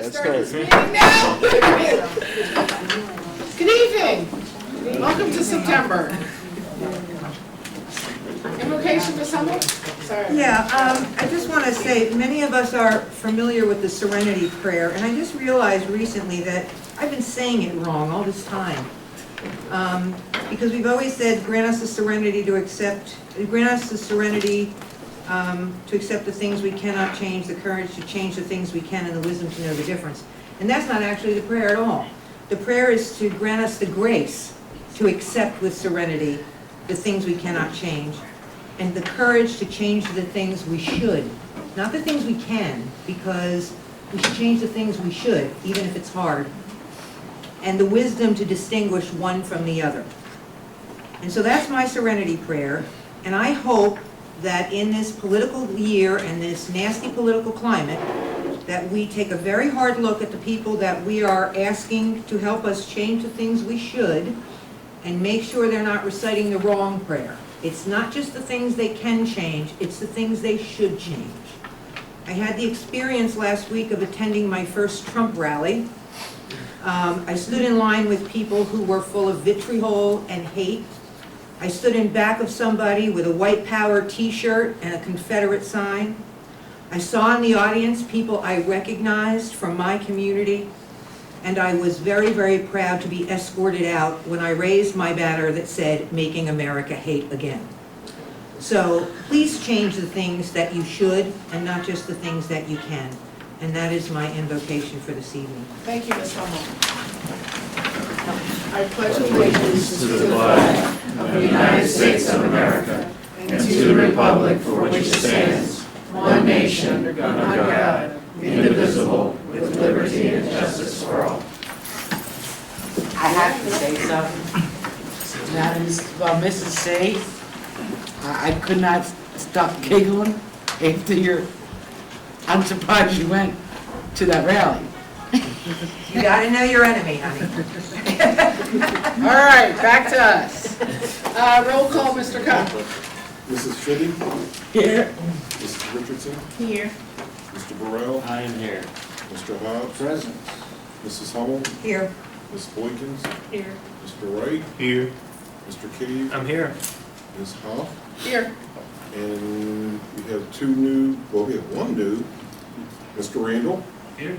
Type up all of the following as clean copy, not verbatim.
Let's Start this start. meeting now. Good evening. Welcome to September. Invocation to someone? Sorry. Yeah, I just want to say, many of us are familiar with the Serenity Prayer, and I just realized recently that I've been saying it wrong all this time. Because we've always said, grant us the serenity to accept, to accept the things we cannot change, the courage to change the things we can, and the wisdom to know the difference. And that's not actually the prayer at all. The prayer is to grant us the grace to accept with serenity the things we cannot change, and the courage to change the things we should. Not the things we can, because we should change the things we should, even if it's hard. And the wisdom to distinguish one from the other. And so that's my serenity prayer, and I hope that in this political year and this nasty political climate, that we take a very hard look at the people that we are asking to help us change the things we should, and make sure they're not reciting the wrong prayer. It's not just the things they can change, it's the things they should change. I had the experience last week of attending my first Trump rally. I stood in line with people who were full of vitriol and hate. I stood in back of somebody with a white power t-shirt and a Confederate sign. I saw in the audience people I recognized from my community, and I was very, very proud to be escorted out when I raised my banner that said, "Making America Hate Again." So please change the things that you should and not just the things that you can. And that is my invocation for this evening. Thank you, Ms. Hummel. I pledge allegiance to the flag of the United States of America and to the republic for which it stands, one nation, under God, indivisible, with liberty and justice for all. I have to say something. Mrs. C, I could not stop giggling after your, I'm surprised you went to that rally. You gotta know your enemy, honey. All right, back to us. Roll call, Mr. Cobb. Mrs. Fitty, Here. Mrs. Richardson, Here. Mr. Burrell, I am here. Mr. Hobbs, Present. Mrs. Hummel, Here. Ms. Boykins, Here. Mr. Wright, Here. Mr. Cave, I'm here. Ms. Hoff, Here. and we have we have one new, Mr. Randall, Here.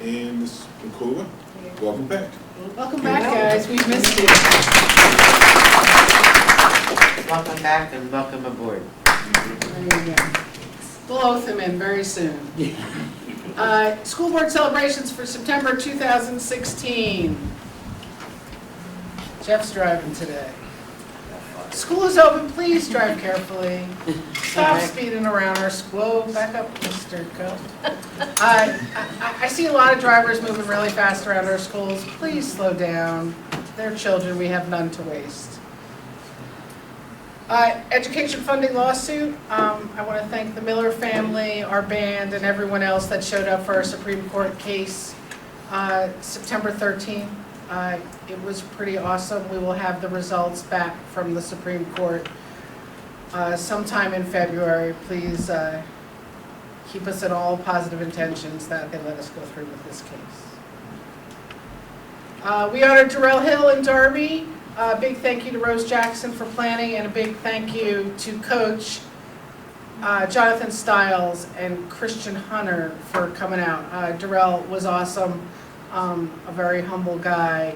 and Ms. Nicola. Welcome back. Welcome back, guys. We've missed you. Welcome back and welcome aboard. There you go. We'll oath him in very soon. School board celebrations for September 2016. Jeff's driving today. School is open. Please drive carefully. Stop speeding around our school. Whoa, back up, Mr. Coe. I see a lot of drivers moving really fast around our schools. Please slow down. They're children. We have none to waste. Education funding lawsuit. I want to thank the Miller family, our band, and everyone else that showed up for our Supreme Court case September 13th. It was pretty awesome. We will have the results back from the Supreme Court sometime in February. Please keep us in all positive intentions that they let us go through with this case. We honored Darrell Hill and Darby. A big thank you to Rose Jackson for planning, and a big thank you to Coach Jonathan Stiles and Christian Hunter for coming out. Darrell was awesome, a very humble guy,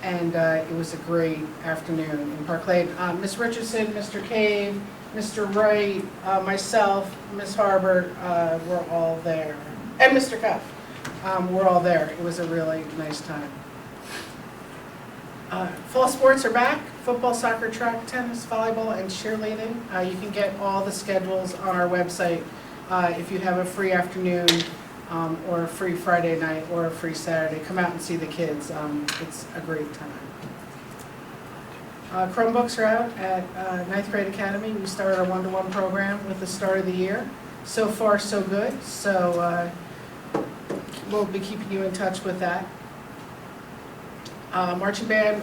and it was a great afternoon in Park Lane. Ms. Richardson, Mr. Cave, Mr. Wright, myself, Ms. Harbert were all there, and Mr. Cuff were all there. It was a really nice time. Fall sports are back: football, soccer, track, tennis, volleyball, and cheerleading. You can get all the schedules on our website if you have a free afternoon or a free Friday night or a free Saturday. Come out and see the kids. It's a great time. Chromebooks are out at 9th Grade Academy. We started our one-to-one program with the start of the year. So far, so good. So we'll be keeping you in touch with that. Marching band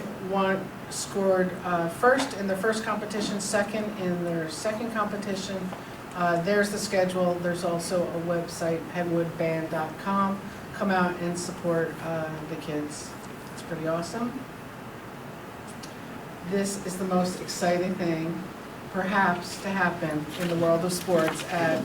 scored first in their first competition, second in their second competition. There's the schedule. There's also a website, penwoodband.com. come out and support the kids. It's pretty awesome. This is the most exciting thing, perhaps, to happen in the world of sports at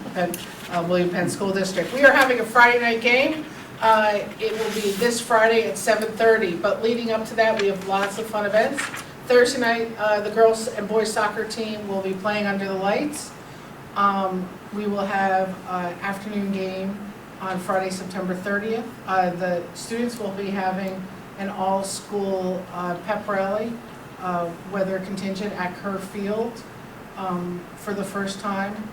William Penn School District. We are having a Friday night game. It will be this Friday at 7:30, but leading up to that, we have lots of fun events. Thursday night, the girls and boys soccer team will be playing under the lights. We will have an afternoon game on Friday, September 30th. The students will be having an all-school pep rally, weather contingent at Kerr Field for the first time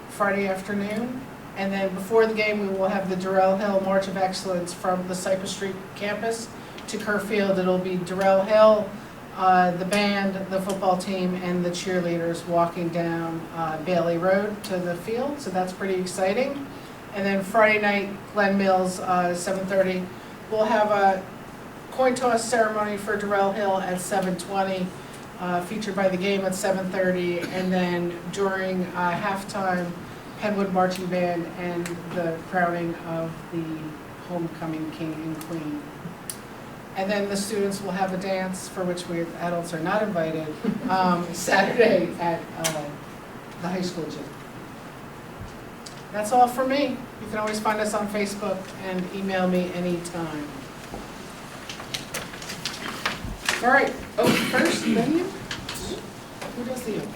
Friday afternoon. And then before the game, we will have the Durrell Hill March of Excellence from the Cypress Street campus to Kerr Field. It'll be Durrell Hill, the band, the football team, and the cheerleaders walking down Bailey Road to the field, so that's pretty exciting. And then Friday night, Glen Mills, 7:30, we'll have a coin toss ceremony for Durrell Hill at 7:20, featured by the game at 7:30, and then during halftime, Penwood Marching Band and the crowning of the homecoming king and queen. And then the students will have a dance for which we adults are not invited, Saturday at the high school gym. That's all for me. You can always find us on Facebook and email me anytime. All right, first, then you? Who does the oath?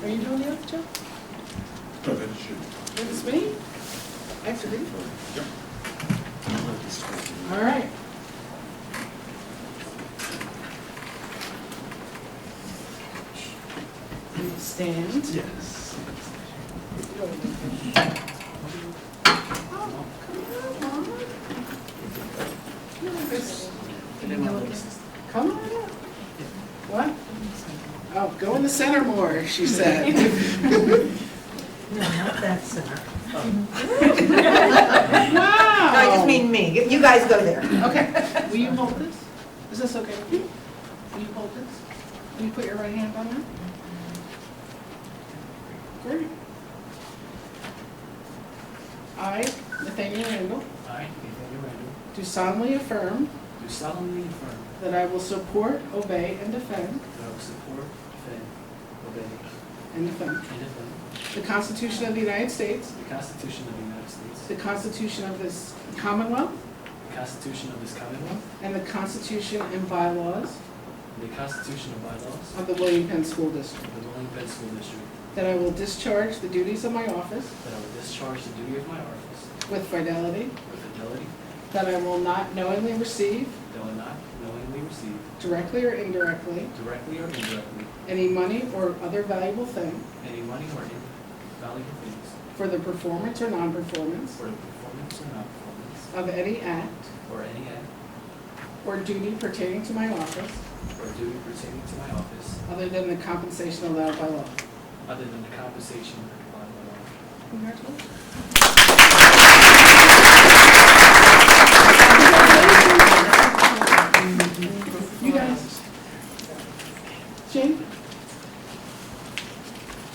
Are you doing the oath, Joe? No, that's you. It's me? Actually. All right. Stand. Yes. Come on up. What? Oh, go in the center more, she said. No, not that center. Wow. No, I just mean me. You guys go there. Okay, will you hold this? Is this okay with you? Will you hold this? Will you put your right hand on it? Great. I, Nathaniel Randall, I, Nathaniel Randall, do solemnly affirm do solemnly affirm that I will support, obey, and defend that I will support, defend, obey, and defend and defend the Constitution of the United States, the Constitution of the United States, the Constitution of this Commonwealth, the Constitution of this Commonwealth, and the Constitution and bylaws and the Constitution and bylaws of the William Penn School District, of the William Penn School District, that I will discharge the duties of my office that I will discharge the duty of my office with fidelity, with fidelity, that I will not knowingly receive, that I will not knowingly receive, directly or indirectly, directly or indirectly, any money or other valuable thing any money or invaluable things for the performance or non-performance for the performance or non-performance of any act or any act or duty pertaining to my office or duty pertaining to my office other than the compensation allowed by law. other than the compensation provided by law. Congratulations. You guys. Jane?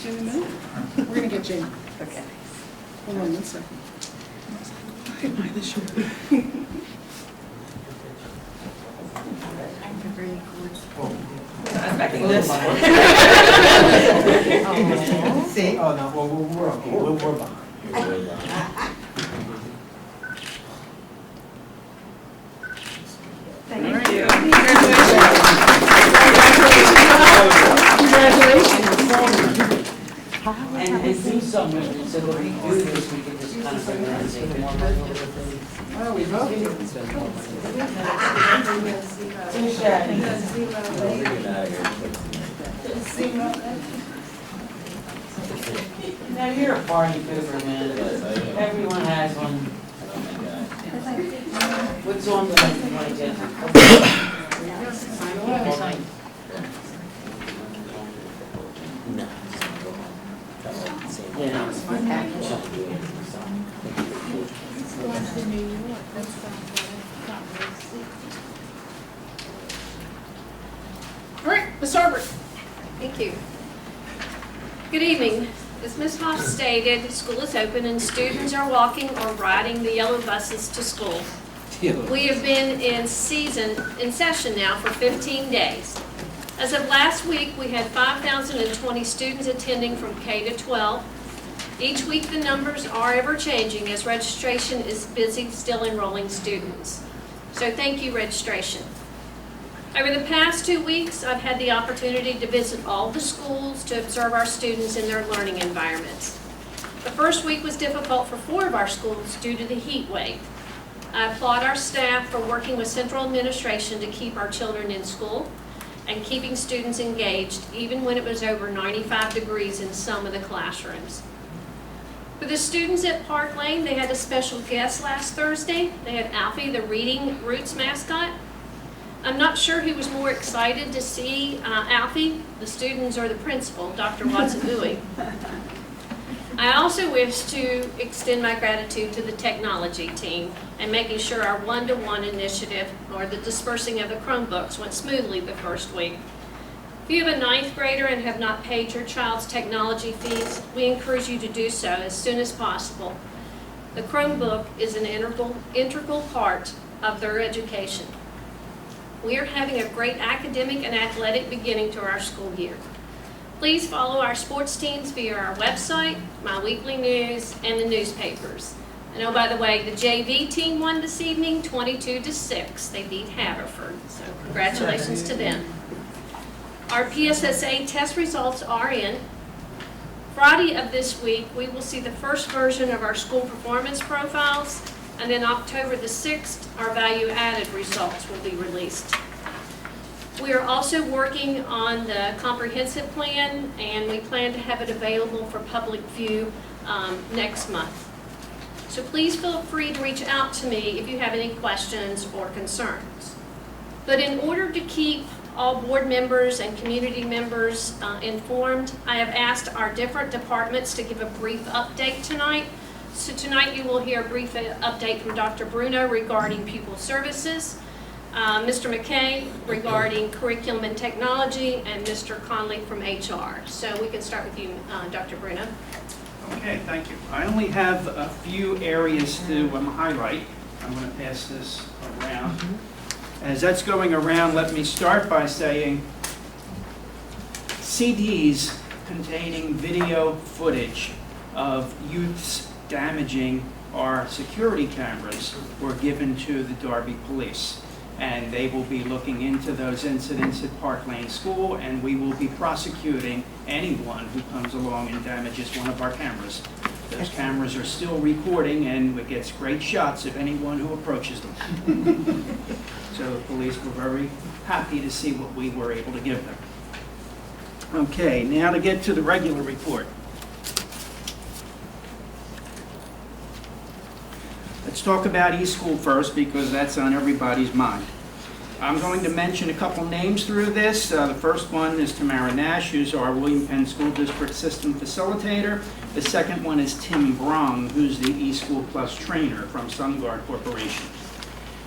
Jane in a minute? We're gonna get Jane. Okay. Hold on one second. See? Oh, no, well, we're okay, we're behind. Thank you. Congratulations. And do something, so when we do this, we can just kind of bring it out and say, come on, Oh, we vote. Now, you're a party pooper, man. Everyone has one. What's on the agenda? Sign away. All right, Ms. Arbor. Thank you. Good evening. As Ms. Hoff stated, school is open and students are walking or riding the yellow buses to school. We have been in session now for 15 days. As of last week, we had 5,020 students attending from K to 12. Each week the numbers are ever changing as registration is busy still enrolling students. So thank you, registration. Over the past 2 weeks, I've had the opportunity to visit all the schools to observe our students in their learning environments. The first week was difficult for 4 of our schools due to the heat wave. I applaud our staff for working with central administration to keep our children in school and keeping students engaged, even when it was over 95 degrees in some of the classrooms. For the students at Park Lane, they had a special guest last Thursday. They had Alfie, the Reading Roots mascot. I'm not sure who was more excited to see Alfie, the students or the principal, Dr. Watson-Bowie. I also wish to extend my gratitude to the technology team and making sure our one-to-one initiative or the dispersing of the Chromebooks went smoothly the first week. If you have a 9th grader and have not paid your child's technology fees, we encourage you to do so as soon as possible. The Chromebook is an integral part of their education. We are having a great academic and athletic beginning to our school year. Please follow our sports teams via our website, my weekly news, and the newspapers. And oh, by the way, the JV team won this evening, 22-6. They beat Haverford, so congratulations to them. Our PSSA test results are in. Friday of this week, we will see the first version of our school performance profiles, and then October the 6th, our value-added results will be released. We are also working on the comprehensive plan, and we plan to have it available for public view next month. So please feel free to reach out to me if you have any questions or concerns. But in order to keep all board members and community members informed, I have asked our different departments to give a brief update tonight. So tonight you will hear a brief update from Dr. Bruno regarding pupil services, Mr. McKay regarding curriculum and technology, and Mr. Conley from HR. So we can start with you, Dr. Bruno. Okay, thank you. I only have a few areas to highlight. I'm going to pass this around. As that's going around, let me start by saying CDs containing video footage of youths damaging our security cameras were given to the Darby Police. And they will be looking into those incidents at Park Lane School, and we will be prosecuting anyone who comes along and damages one of our cameras. Those cameras are still recording, and it gets great shots of anyone who approaches them. So the police were very happy to see what we were able to give them. Okay, now to get to the regular report. Let's talk about eSchool first because that's on everybody's mind. I'm going to mention a couple names through this. The first one is Tamara Nash, who's our William Penn School District System Facilitator. The second one is Tim Brong, who's the eSchool Plus trainer from SunGuard Corporation.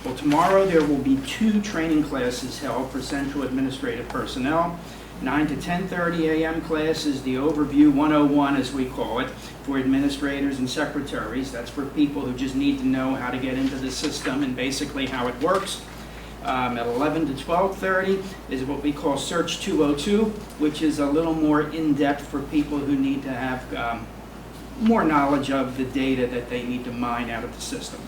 Well, tomorrow there will be 2 training classes held for Central Administrative Personnel. 9 to 10:30 a.m. class is the Overview 101, as we call it, for administrators and secretaries. That's for people who just need to know how to get into the system and basically how it works. At 11 to 12:30 is what we call Search 202, which is a little more in-depth for people who need to have more knowledge of the data that they need to mine out of the system.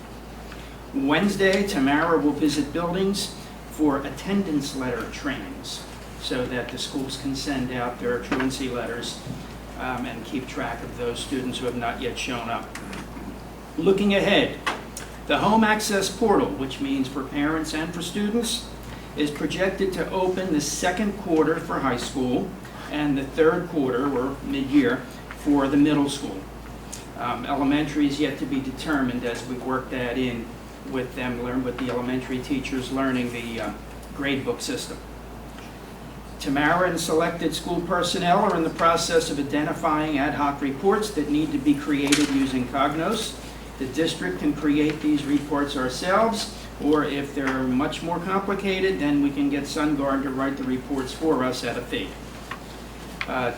Wednesday, Tamara will visit buildings for attendance letter trainings so that the schools can send out their truancy letters and keep track of those students who have not yet shown up. Looking ahead, the Home Access Portal, which means for parents and for students, is projected to open the 2nd quarter for high school and the 3rd quarter, or mid-year, for the middle school. Elementary is yet to be determined as we work that in with them, with the elementary teachers learning the grade book system. Tamara and selected school personnel are in the process of identifying ad hoc reports that need to be created using Cognos. The district can create these reports ourselves, or if they're much more complicated, then we can get SunGuard to write the reports for us at a fee.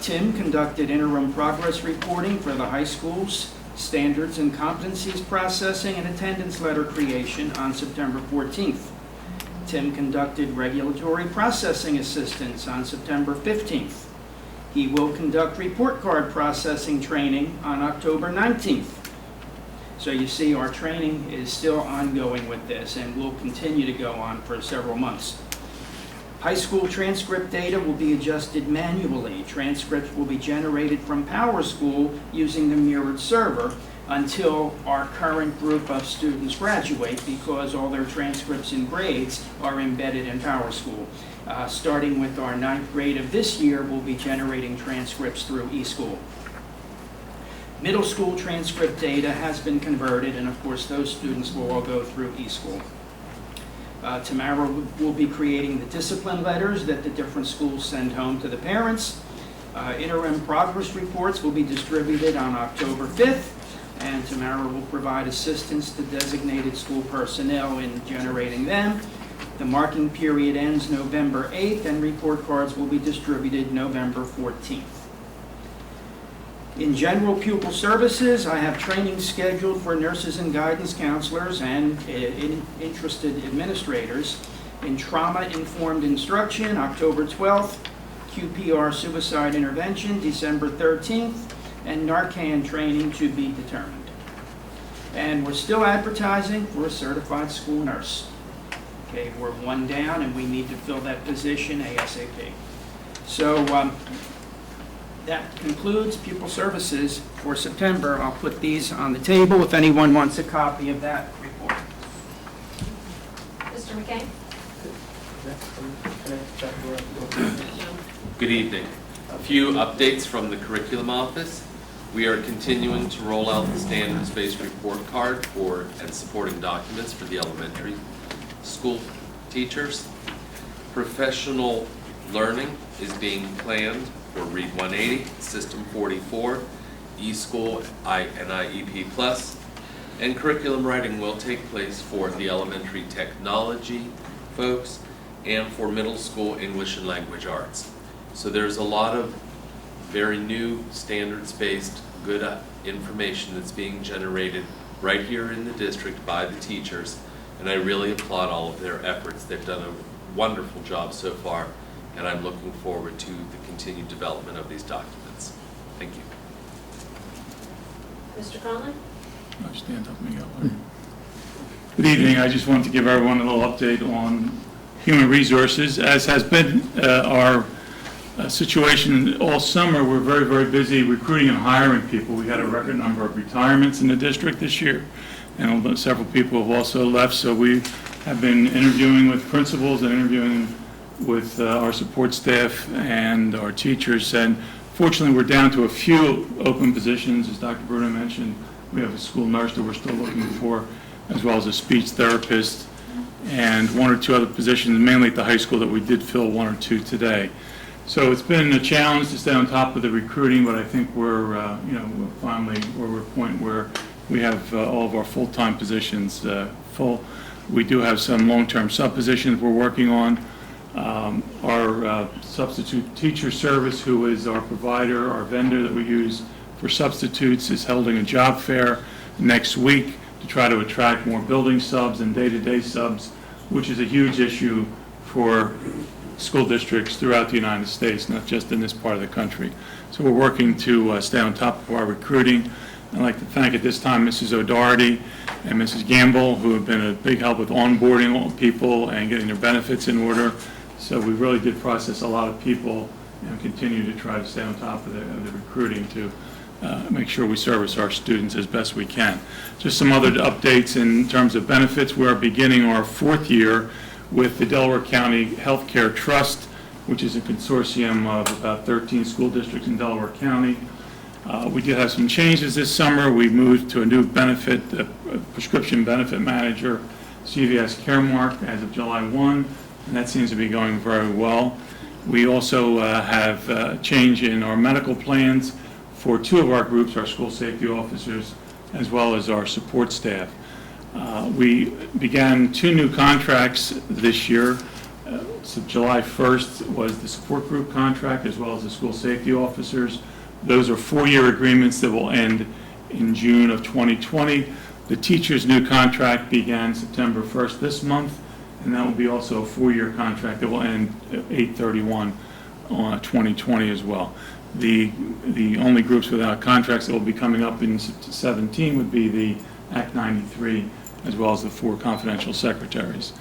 Tim conducted interim progress reporting for the high schools, standards and competencies processing, and attendance letter creation on September 14th. Tim conducted regulatory processing assistance on September 15th. He will conduct report card processing training on October 19th. So you see, our training is still ongoing with this and will continue to go on for several months. High school transcript data will be adjusted manually. Transcripts will be generated from PowerSchool using the mirrored server until our current group of students graduate, because all their transcripts and grades are embedded in PowerSchool. Starting with our 9th grade of this year, we'll be generating transcripts through eSchool. Middle school transcript data has been converted, and of course those students will all go through eSchool. Tamara will be creating the discipline letters that the different schools send home to the parents. Interim progress reports will be distributed on October 5th, and Tamara will provide assistance to designated school personnel in generating them. The marking period ends November 8th, and report cards will be distributed November 14th. In general pupil services, I have training scheduled for nurses and guidance counselors and interested administrators. In trauma-informed instruction, October 12th, QPR suicide intervention, December 13th, and Narcan training to be determined. And we're still advertising for a certified school nurse. Okay, we're one down and we need to fill that position ASAP. So that concludes pupil services for September. I'll put these on the table if anyone wants a copy of that report. Mr. McKay? Good evening. A few updates from the curriculum office. We are continuing to roll out the standards-based report card for and supporting documents for the elementary school teachers. Professional learning is being planned for Read 180, System 44, eSchool and IEP Plus, and curriculum writing will take place for the elementary technology folks and for middle school English and language arts. So there's a lot of very new standards-based good information that's being generated right here in the district by the teachers, and I really applaud all of their efforts. They've done a wonderful job so far, and I'm looking forward to the continued development of these documents. Thank you. Mr. Conley? Stand up, Miguel. Good evening. I just wanted to give everyone a little update on human resources. As has been our situation all summer, we're very, very busy recruiting and hiring people. We had a record number of retirements in the district this year, and several people have also left. So we have been interviewing with principals and interviewing with our support staff and our teachers, and fortunately we're down to a few open positions. As Dr. Bruno mentioned, we have a school nurse that we're still looking for, as well as a speech therapist, and one or two other positions, mainly at the high school, that we did fill one or two today. So it's been a challenge to stay on top of the recruiting, but I think we're we're finally we're at a point where we have all of our full-time positions full. We do have some long-term sub-positions we're working on. Our substitute teacher service, who is our provider, our vendor that we use for substitutes, is holding a job fair next week to try to attract more building subs and day-to-day subs, which is a huge issue for school districts throughout the United States, not just in this part of the country. So we're working to stay on top of our recruiting. I'd like to thank at this time Mrs. O'Doherty and Mrs. Gamble, who have been a big help with onboarding people and getting their benefits in order. So we really did process a lot of people and continue to try to stay on top of the recruiting to make sure we service our students as best we can. Just some other updates in terms of benefits. We are beginning our 4th year with the Delaware County Healthcare Trust, which is a consortium of about 13 school districts in Delaware County. We did have some changes this summer. We moved to a new benefit, prescription benefit manager, CVS Caremark, as of July 1, and that seems to be going very well. We also have a change in our medical plans for 2 of our groups, our school safety officers, as well as our support staff. We began 2 new contracts this year. So July 1st was the support group contract as well as the school safety officers. Those are 4-year agreements that will end in June of 2020. The teacher's new contract began September 1st this month, and that will be also a 4-year contract that will end 8/31/2020 as well. The only groups without contracts that will be coming up in 17 would be the Act 93 as well as the 4 confidential secretaries.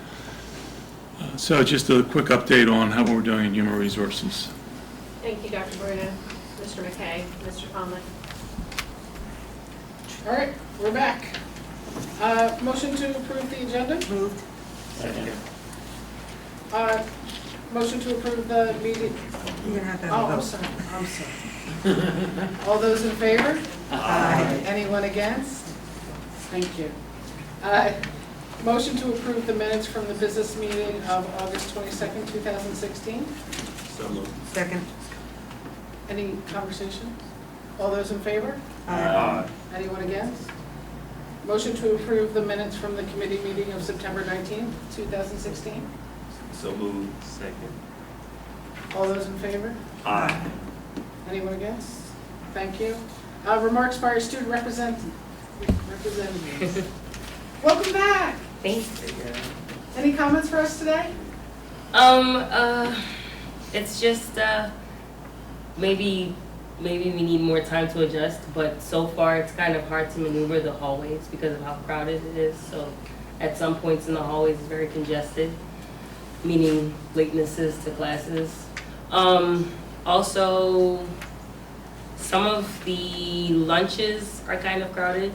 So just a quick update on how we're doing in human resources. Thank you, Dr. Bruno, Mr. McKay, Mr. Conley. All right, we're back. Motion to approve the agenda? Moved. Motion to approve the meeting? You're gonna have to Oh, have a I'm vote. sorry, I'm sorry. All those in favor? Aye. Anyone against? Thank you. Motion to approve the minutes from the business meeting of August 22nd, 2016. So moved. Second. Any conversation? All those in favor? Aye. Anyone against? Motion to approve the minutes from the committee meeting of September 19th, 2016. So moved. Second. All those in favor? Aye. Anyone against? Thank you. Remarks by our student representatives. Welcome back. Thanks. Any comments for us today? It's just, maybe we need more time to adjust, but so far it's kind of hard to maneuver the hallways because of how crowded it is. So at some points in the hallways it's very congested, meaning latenesses to classes. Also, some of the lunches are kind of crowded.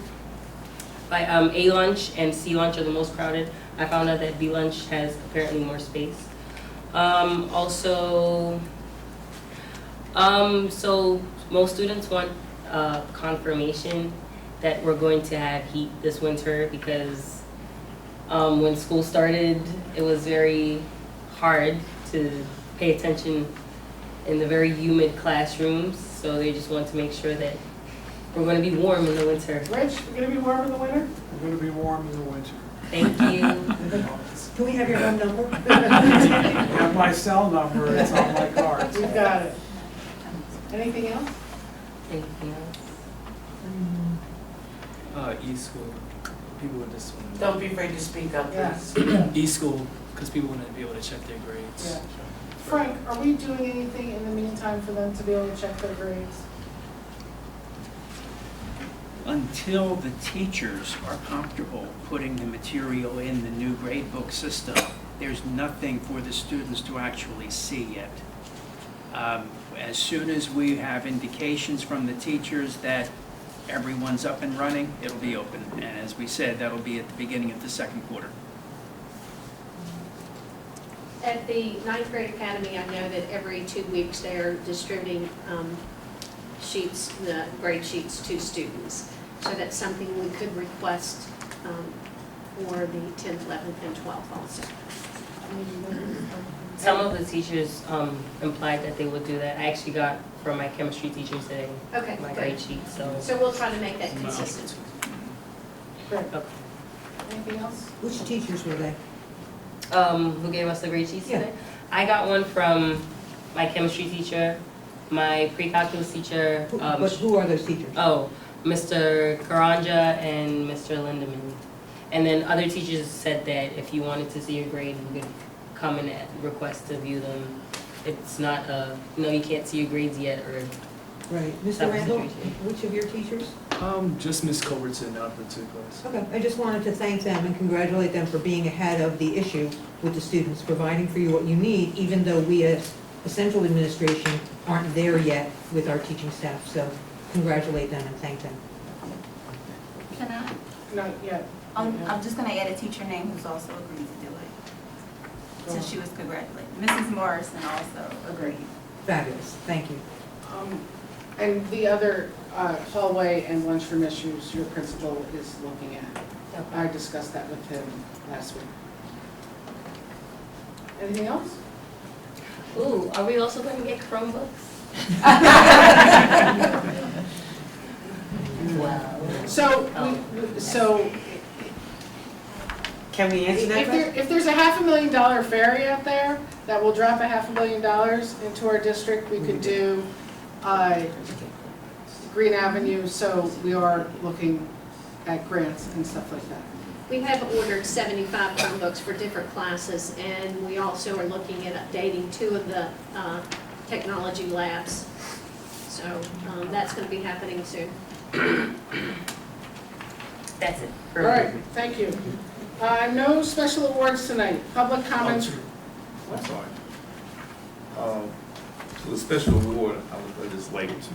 Like A lunch and C lunch are the most crowded. I found out that B lunch has apparently more space. So most students want confirmation that we're going to have heat this winter because when school started, it was very hard to pay attention in the very humid classrooms. So they just want to make sure that we're going to be warm in the winter. Rich, we're going to be warm in the winter? We're going to be warm in the winter. Thank you. Can we have your home number? I have my cell number, it's on my card. We've got it. Anything else? Anything else? E-school, people would just want Don't be afraid to speak up, Yes. E-school, because people want to be able to check their grades. Yeah. Frank, are we doing anything in the meantime for them to be able to check their grades? Until the teachers are comfortable putting the material in the new grade book system, there's nothing for the students to actually see yet. As soon as we have indications from the teachers that everyone's up and running, it'll be open. And as we said, that'll be at the beginning of the second quarter. At the 9th grade academy, I know that every 2 weeks they're distributing sheets, the grade sheets to students. So that's something we could request for the 10th, 11th, and 12th also. Some of the teachers implied that they would do that. I actually got from my chemistry teacher today Okay, my good. grade sheet, so. So we'll try to make that consistent. Great. Okay. Anything else? Which teachers were they? Who gave us the grade sheets Yeah. today? I got one from my chemistry teacher, my pre-calculus teacher. But who are those teachers? Oh, Mr. Karanja and Mr. Lindeman. And then other teachers said that if you wanted to see your grade, you could come and request to view them. It's not you can't see your grades yet, or Right. That Mr. was Randall, the teacher. which of your teachers? Just Miss Culbertson out of the 2 class. Okay, I just wanted to thank them and congratulate them for being ahead of the issue with the students, providing for you what you need, even though we as a central administration aren't there yet with our teaching staff. So congratulate them and thank them. Can I? Not yet. I'm just gonna add a teacher name who's also agreed to do it. Since she was congratulated. Mrs. Morrison also agreed. Fabulous, thank you. And the other hallway and lunchroom issues your principal is looking at. I discussed that with him last week. Anything else? ooh, are we also going to get Chromebooks? Wow. So Can we answer that question? If there's a $500,000 ferry out there that will drop $500,000 into our district, we could do Green Avenue, so we are looking at grants and stuff like that. We have ordered 75 Chromebooks for different classes, and we also are looking at updating 2 of the technology labs. So that's going to be happening soon. That's it. All right, thank you. No special awards tonight. Public comments. I'm sorry. For the special award, I would just like to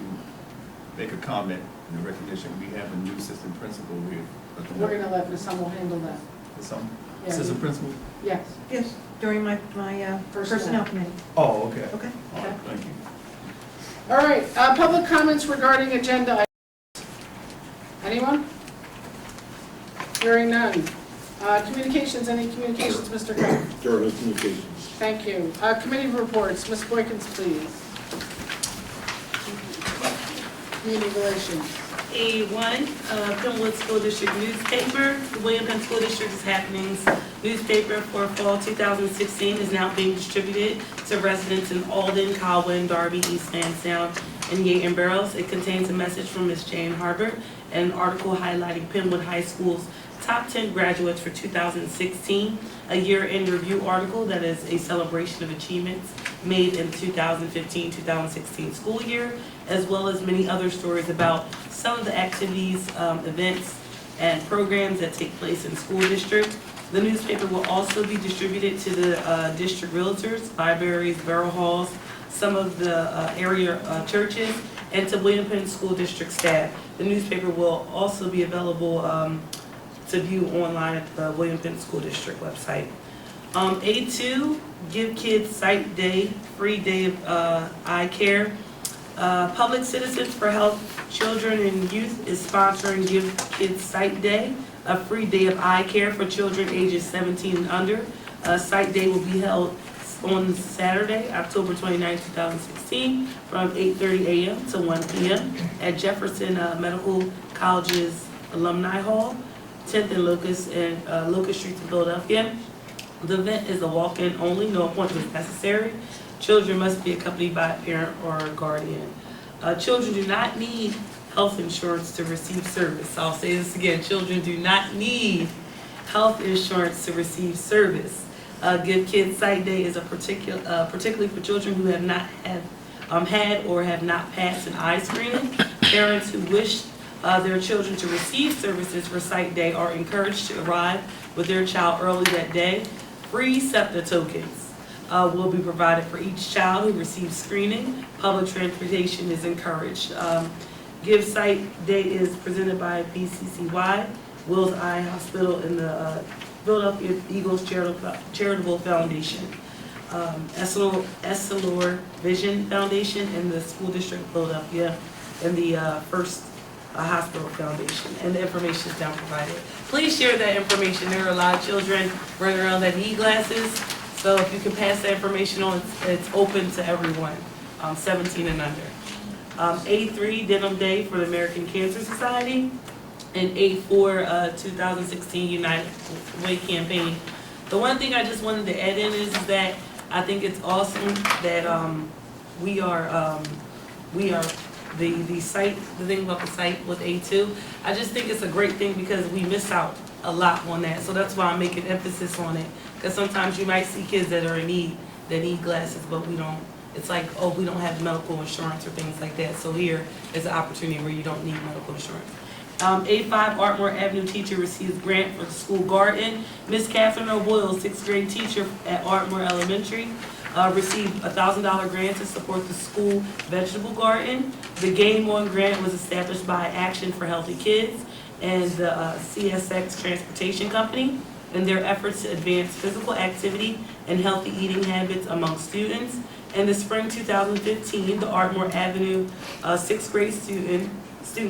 make a comment in recognition. We have a new assistant principal here. We're going to let Ms. Hummel handle that. Some Yeah. assistant principal? Yes. Yes, during my personnel committee. Oh, okay. Okay. All right, thank you. All right, public comments regarding agenda items. Anyone? Hearing none. Communications, any communications, Mr. Coe? There are no communications. Thank you. Committee reports, Ms. Boykins, please. Community relations. A1, Penwood School District newspaper. The William Penn School District's Happenings newspaper for fall 2016 is now being distributed to residents in Alden, Colwyn, Darby, East Lansdowne, and Yate and Barrows. It contains a message from Ms. Jane Harbert and an article highlighting Penwood High School's top 10 graduates for 2016, a year-end review article that is a celebration of achievements made in the 2015-2016 school year, as well as many other stories about some of the activities, events, and programs that take place in school district. The newspaper will also be distributed to the district realtors, libraries, borough halls, some of the area churches, and to William Penn School District staff. The newspaper will also be available to view online at the William Penn School District website. A2, Give Kids Sight Day, free day of eye care. Public Citizens for Health, Children and Youth is sponsoring Give Kids Sight Day, a free day of eye care for children ages 17 and under. Sight Day will be held on Saturday, October 29, 2016, from 8:30 a.m. to 1 p.m. at Jefferson Medical College's Alumni Hall, 10th and Locust Street in Philadelphia. The event is a walk-in only, no appointment necessary. Children must be accompanied by a parent or a guardian. Children do not need health insurance to receive service. I'll say this again, children do not need health insurance to receive service. Give Kids Sight Day is particularly for children who have not had or have not passed an eye screening. Parents who wish their children to receive services for Sight Day are encouraged to arrive with their child early that day. Free SEPTA tokens will be provided for each child who receives screening. Public transportation is encouraged. Give Sight Day is presented by BCCY, Wills Eye Hospital, and the Philadelphia Eagles Charitable Foundation, Essilor Vision Foundation, and the School District of Philadelphia, and the First Hospital Foundation. And the information is down provided. Please share that information. There are a lot of children running around that need glasses. So if you can pass that information on, it's open to everyone, 17 and under. A3, Denim Day for the American Cancer Society. And A4, 2016 United Way campaign. The one thing I just wanted to add in is that I think it's awesome that we are the site, the thing about the site with A2. I just think it's a great thing because we miss out a lot on that. So that's why I'm making emphasis on it. Because sometimes you might see kids that are in need, that need glasses, but we don't. It's like, oh, we don't have medical insurance or things like that. So here is an opportunity where you don't need medical insurance. A5, Artmore Avenue teacher receives grant for the school garden. Miss Catherine O'Boyle, 6th grade teacher at Artmore Elementary, received a $1,000 grant to support the school vegetable garden. The Game On grant was established by Action for Healthy Kids and the CSX Transportation Company in their efforts to advance physical activity and healthy eating habits among students. In the spring 2015, the Artmore Avenue 6th grade student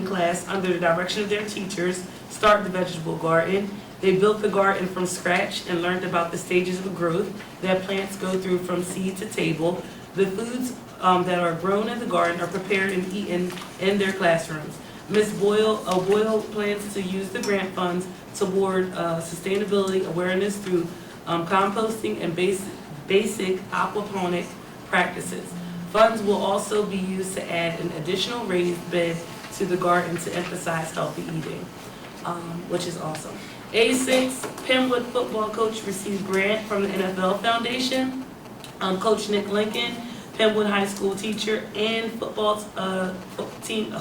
class, under the direction of their teachers, started the vegetable garden. They built the garden from scratch and learned about the stages of growth that plants go through from seed to table. The foods that are grown in the garden are prepared and eaten in their classrooms. Ms. Boyle plans to use the grant funds toward sustainability awareness through composting and basic aquaponic practices. Funds will also be used to add an additional raised bed to the garden to emphasize healthy eating, which is awesome. A6, Penwood football coach received grant from the NFL Foundation. Coach Nick Lincoln, Penwood High School teacher and football team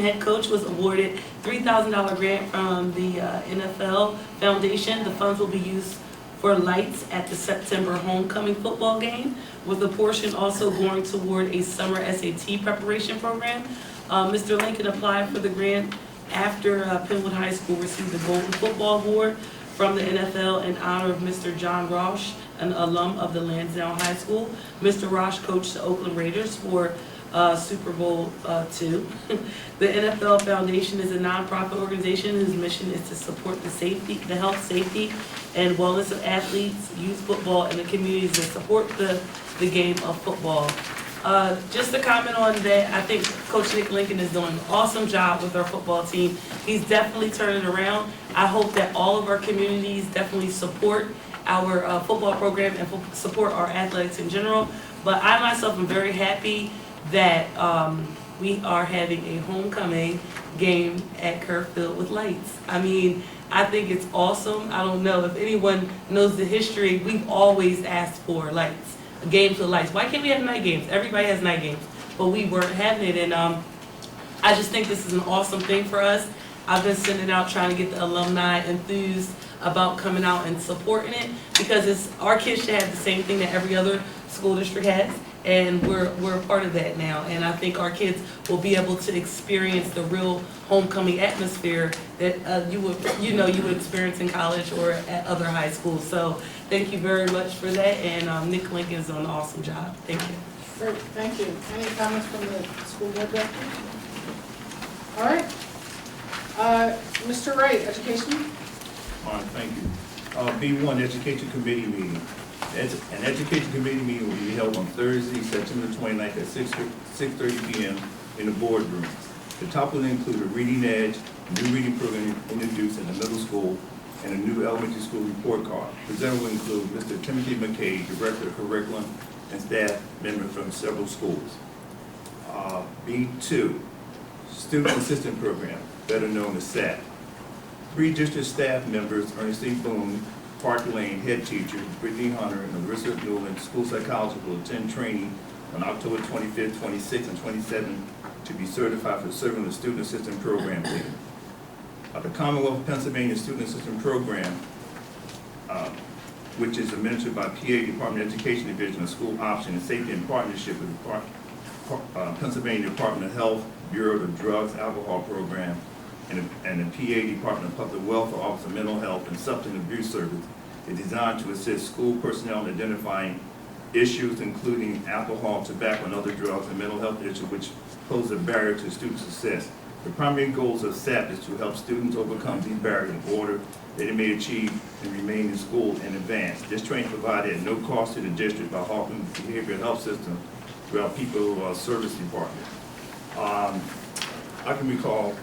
head coach, was awarded $3,000 grant from the NFL Foundation. The funds will be used for lights at the September homecoming football game, with a portion also going toward a summer SAT preparation program. Mr. Lincoln applied for the grant after Penwood High School received the Golden Football Award from the NFL in honor of Mr. John Roche, an alum of the Lansdowne High School. Mr. Roche coached the Oakland Raiders for Super Bowl II. The NFL Foundation is a nonprofit organization whose mission is to support the health, safety, and wellness of athletes, youth football, and the communities that support the game of football. Just a comment on that, I think Coach Nick Lincoln is doing an awesome job with our football team. He's definitely turning around. I hope that all of our communities definitely support our football program and support our athletics in general. But I myself am very happy that we are having a homecoming game at Kerr Field with lights. I mean, I think it's awesome. I don't know if anyone knows the history. We've always asked for lights, games with lights. Why can't we have night games? Everybody has night games, but we weren't having it. And I just think this is an awesome thing for us. I've been sending out trying to get the alumni enthused about coming out and supporting it, because our kids should have the same thing that every other school district has, and we're a part of that now. And I think our kids will be able to experience the real homecoming atmosphere that you would experience in college or at other high schools. So thank you very much for that, and Nick Lincoln is doing an awesome job. Thank you. Great, thank you. Any comments from the school board director? All right. Mr. Wright, education? Thank you. B1, Education Committee meeting. An Education Committee meeting will be held on Thursday, September 29th at 6:30 p.m. in the boardroom. The topic will include a reading edge, a new reading program introduced in the middle school, and a new elementary school report card. Presenter will include Mr. Timothy McKay, Director of Curriculum, and staff members from several schools. B2, Student Assistant Program, better known as SAP. 3 district staff members, Ernestine Boone, Parker Lane head teacher, Brittany Hunter, and Larissa Newland, school psychologist, will attend training on October 25th, 26th, and 27th to be certified for serving the Student Assistant Program leader. The Commonwealth of Pennsylvania Student Assistant Program, which is administered by PA Department of Education Division of School Option and Safety in partnership with the Pennsylvania Department of Health, Bureau of Drugs, Alcohol Program, and the PA Department of Public Welfare Office of Mental Health and Substance Abuse Service, is designed to assist school personnel in identifying issues including alcohol, tobacco, and other drugs, and mental health issues which pose a barrier to student success. The primary goals of SAP is to help students overcome these barriers in order that they may achieve and remain in school and advance. This training provided at no cost to the district by Hawkins Behavioral Health System through our People Service Department. I can recall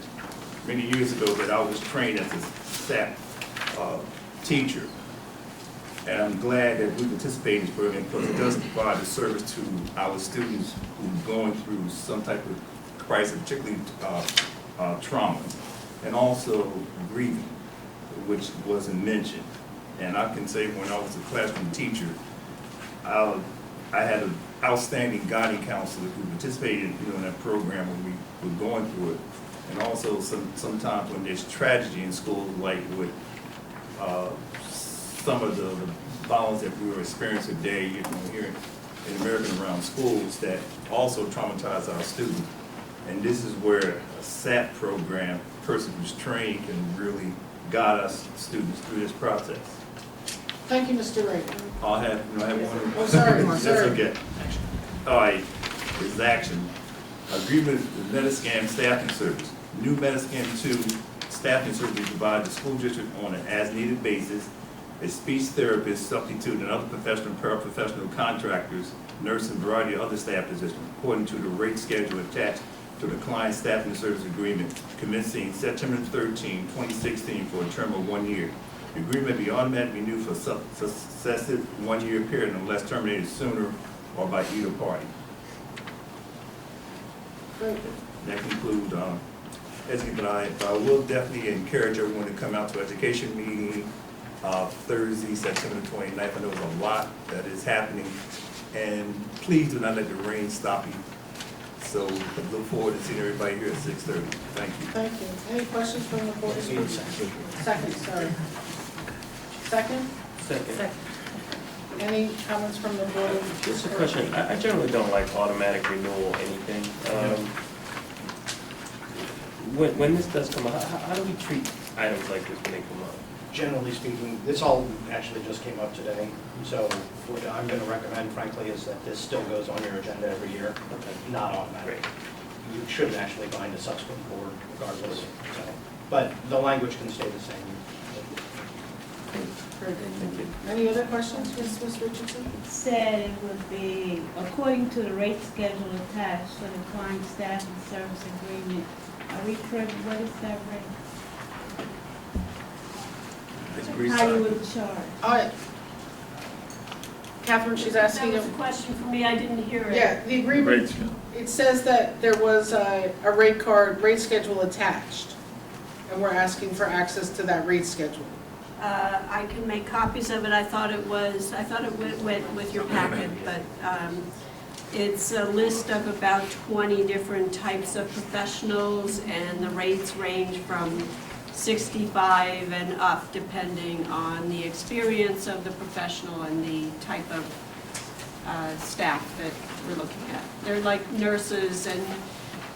many years ago that I was trained as a SAP teacher. And I'm glad that we participate in this program because it does provide a service to our students who are going through some type of crisis, particularly trauma, and also grieving, which wasn't mentioned. And I can say when I was a classroom teacher, I had an outstanding guiding counselor who participated in that program when we were going through it. And also sometimes when there's tragedy in schools, like with some of the violence that we were experiencing today, here in America and around schools, that also traumatize our students. And this is where a SAP program, person who's trained, can really guide us students through this process. Thank you, Mr. Wright. I'll have one. Oh, sorry, That's sorry. okay. All right, this is action. Agreement with Metascam Staffing Service. New Metascam 2 staffing service provided the school district on an as-needed basis, a speech therapist, substitute, and other professional, paraprofessional contractors, nurse, and variety of other staff positions, according to the rate schedule attached to decline staffing service agreement commencing September 13, 2016 for a term of 1 year. The agreement be automatically renewed for successive 1 year period unless terminated sooner or by either party. That concludes education, but I will definitely encourage everyone to come out to education meeting Thursday, September 29th. I know there's a lot that is happening, and please do not let the rain stop you. So I look forward to seeing everybody here at 6:30. Thank you. Thank you. Any questions from the board? Second, sorry. Second? Second. Any comments from the board? Just a question. I generally don't like automatic renewal or anything. When this does come up, how do we treat items like this when they come up? Generally speaking, this all actually just came up today, so what I'm going to recommend frankly is that this still goes on your agenda every year, not automatic. You shouldn't actually bind a subsequent board regardless, so, but the language can stay the same. Very good. Any other questions, Ms. Richardson? It said it would be according to the rate schedule attached for the client staff and service agreement. Are we correct? What is that rate? How you would charge? All right. Catherine, she's asking. That was a question for me, I didn't hear it. Yeah, the agreement, it says that there was a rate schedule attached, and we're asking for access to that rate schedule. I can make copies of it. I thought it went with your packet, but it's a list of about 20 different types of professionals, and the rates range from 65 and up, depending on the experience of the professional and the type of staff that we're looking at. They're like nurses and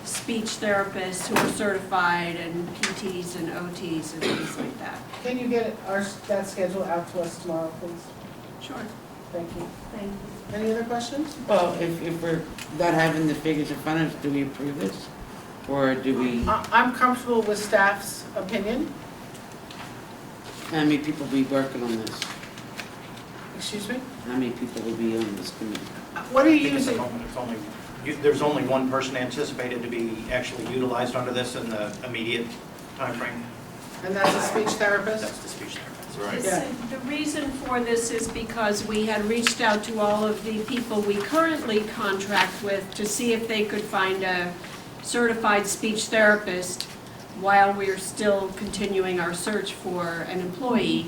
speech therapists who are certified, and PTs and OTs and things like that. Can you get that schedule out to us tomorrow, please? Sure. Thank you. Thank you. Any other questions? Well, if we're not having the figures in front of us, do we approve this? Or do we, I'm comfortable with staff's opinion. how many people will be working on this? Excuse me? How many people will be on this committee? What are you I think at the using? moment there's only one person anticipated to be actually utilized under this in the immediate timeframe. And that's a speech therapist? That's the speech therapist. Right. Yeah. The reason for this is because we had reached out to all of the people we currently contract with to see if they could find a certified speech therapist while we're still continuing our search for an employee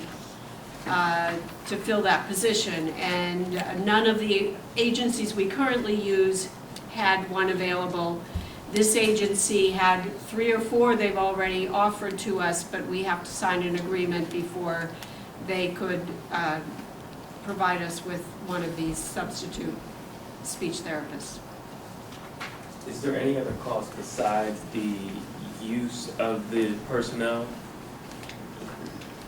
to fill that position. And none of the agencies we currently use had one available. This agency had 3 or 4 they've already offered to us, but we have to sign an agreement before they could provide us with one of these substitute speech therapists. Is there any other cost besides the use of the personnel?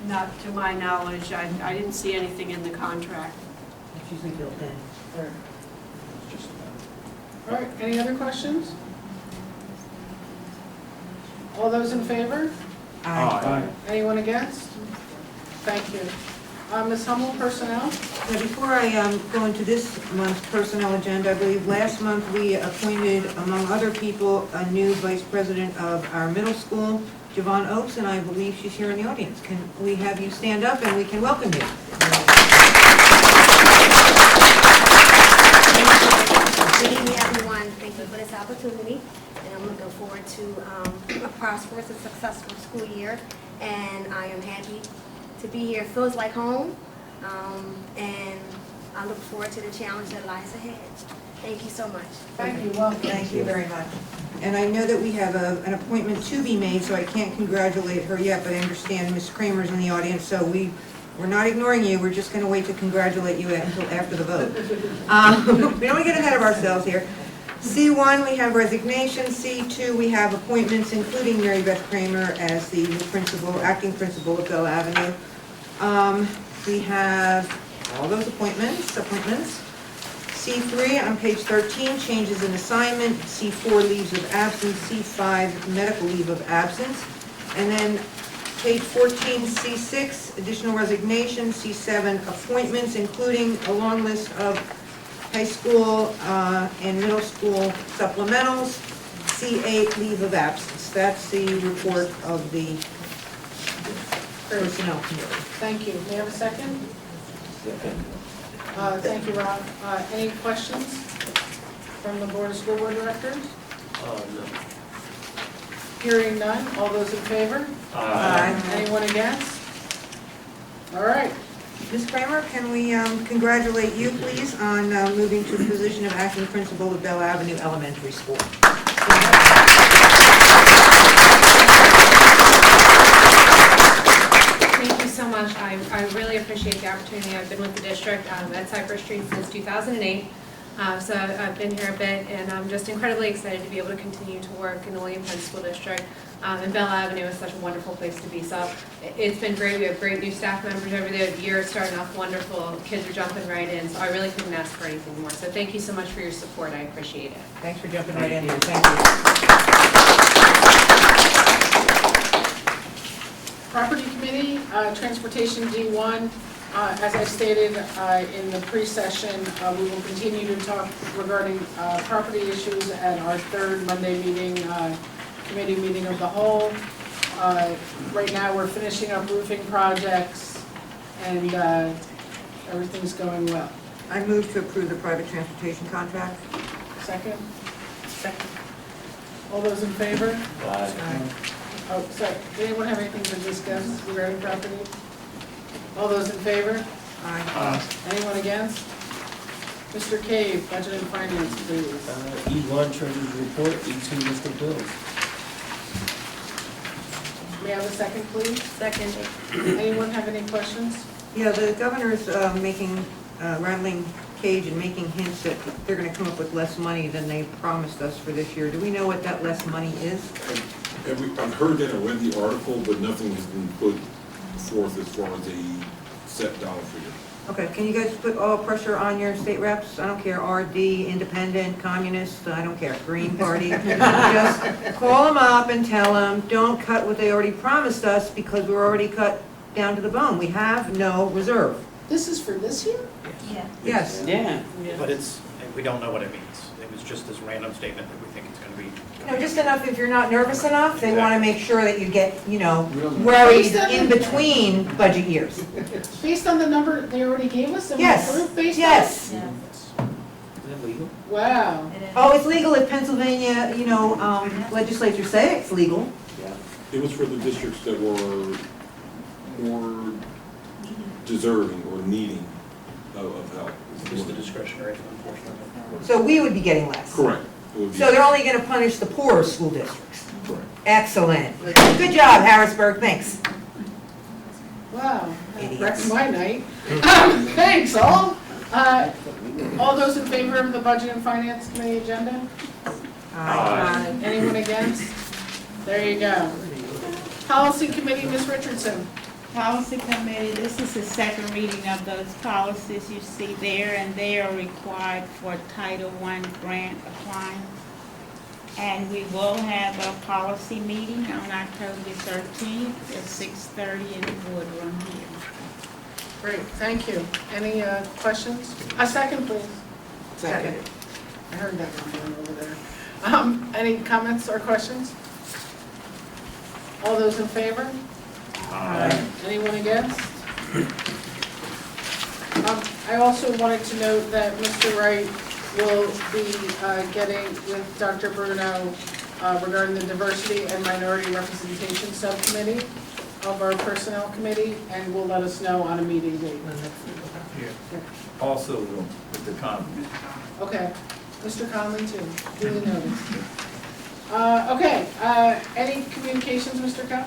Not to my knowledge. I didn't see anything in the contract. It's usually built in. All right, any other questions? All those in favor? Aye. Anyone against? Thank you. Ms. Hummel, personnel? Now, before I go into this month's personnel agenda, I believe last month we appointed, among other people, a new vice president of our middle school, Javon Oaks, and I believe she's here in the audience. Can we have you stand up and we can welcome you? Good evening, everyone. Thank you for this opportunity, and I'm looking forward to a prosperous and successful school year. And I am happy to be here. It feels like home, and I look forward to the challenge that lies ahead. Thank you so much. Thank you. Welcome. Thank you very much. And I know that we have an appointment to be made, so I can't congratulate her yet, but I understand Ms. Kramer's in the audience, so we're not ignoring you. We're just going to wait to congratulate you until after the vote. We don't want to get ahead of ourselves here. C1, we have resignation. C2, we have appointments, including Mary Beth Kramer as the new principal, acting principal of Bell Avenue. We have all those appointments. C3 on page 13, changes in assignment. C4, leaves of absence. C5, medical leave of absence. And then page 14, C6, additional resignation. C7, appointments, including a long list of high school and middle school supplementals. C8 leave of absence. That's the report of the Personnel Committee. Thank you. May I have a second? Thank you, Rob. Any questions from the Board of School Board Directors? No. Hearing none. All those in favor? Aye. Anyone against? All right. Ms. Kramer, can we congratulate you, please, on moving to the position of acting principal of Bell Avenue Elementary School? Thank you so much. I really appreciate the opportunity. I've been with the district at Cypress Street since 2008. So I've been here a bit, and I'm just incredibly excited to be able to continue to work in the William Penn School District. And Bell Avenue is such a wonderful place to be. So it's been great. We have great new staff members over there. The year is starting off wonderful. Kids are jumping right in. So I really couldn't ask for anything more. So thank you so much for your support. I appreciate it. Thanks for jumping right in there. Thank you. Property Committee, Transportation D1. As I stated in the pre-session, we will continue to talk regarding property issues at our third Monday meeting, committee meeting of the whole. Right now, we're finishing up roofing projects, and everything's going well. I move to approve the private transportation contract. Second? Second. All those in favor? Aye. Oh, sorry, did anyone have anything to discuss regarding property? All those in favor? Aye. Anyone against? Mr. Cave, Budget and Finance, please. E1 Treasurer's Report, E2 List of Bills. May I have a second, please? Second. Anyone have any questions? Yeah, the governor's making, rattling cage and making hints that they're gonna come up with less money than they promised us for this year. Do we know what that less money is? I've heard that, I read the article, but nothing has been put forth as far as a set dollar figure. Okay, can you guys put all pressure on your state reps? I don't care, RD, independent, communist, I don't care, Green Party. Just call them up and tell them, don't cut what they already promised us because we're already cut down to the bone. We have no reserve. This is for this year? Yeah. Yes. Yeah. But we don't know what it means. It was just this random statement that we think it's going to be. Just enough if you're not nervous enough, they want to make sure that you get, worried in between budget years. Based on the number they already gave us and we Yes, approved based on? yes. Is that legal? Wow. Oh, it's legal if Pennsylvania, legislature say it's legal. It was for the districts that were more deserving or needing of help. Just the discretionary portion of it. So we would be getting less. Correct. It would be- So they're only going to punish the poorer school districts. Correct. Excellent. Good job, Harrisburg, thanks. Wow, that Idiots. wrecked my night. Thanks, all. All those in favor of the Budget and Finance Committee agenda? Anyone against? There you go. Policy Committee, Ms. Richardson. Policy Committee, this is the second reading of those policies you see there, and they are required for Title I grant applying. And we will have a policy meeting on October 13th at 6:30 in the boardroom here. Great, thank you. Any questions? A second, please. Second. I heard that one over there. Any comments or questions? All those in favor? Aye. Anyone against? I also wanted to note that Mr. Wright will be getting with Dr. Bruno regarding the Diversity and Minority Representation Subcommittee of our Personnel Committee, and will let us know on a meeting date. Yeah. Also, with the comments. Okay, Mr. Conley too, duly noted. Okay, any communications, Mr. Cobb?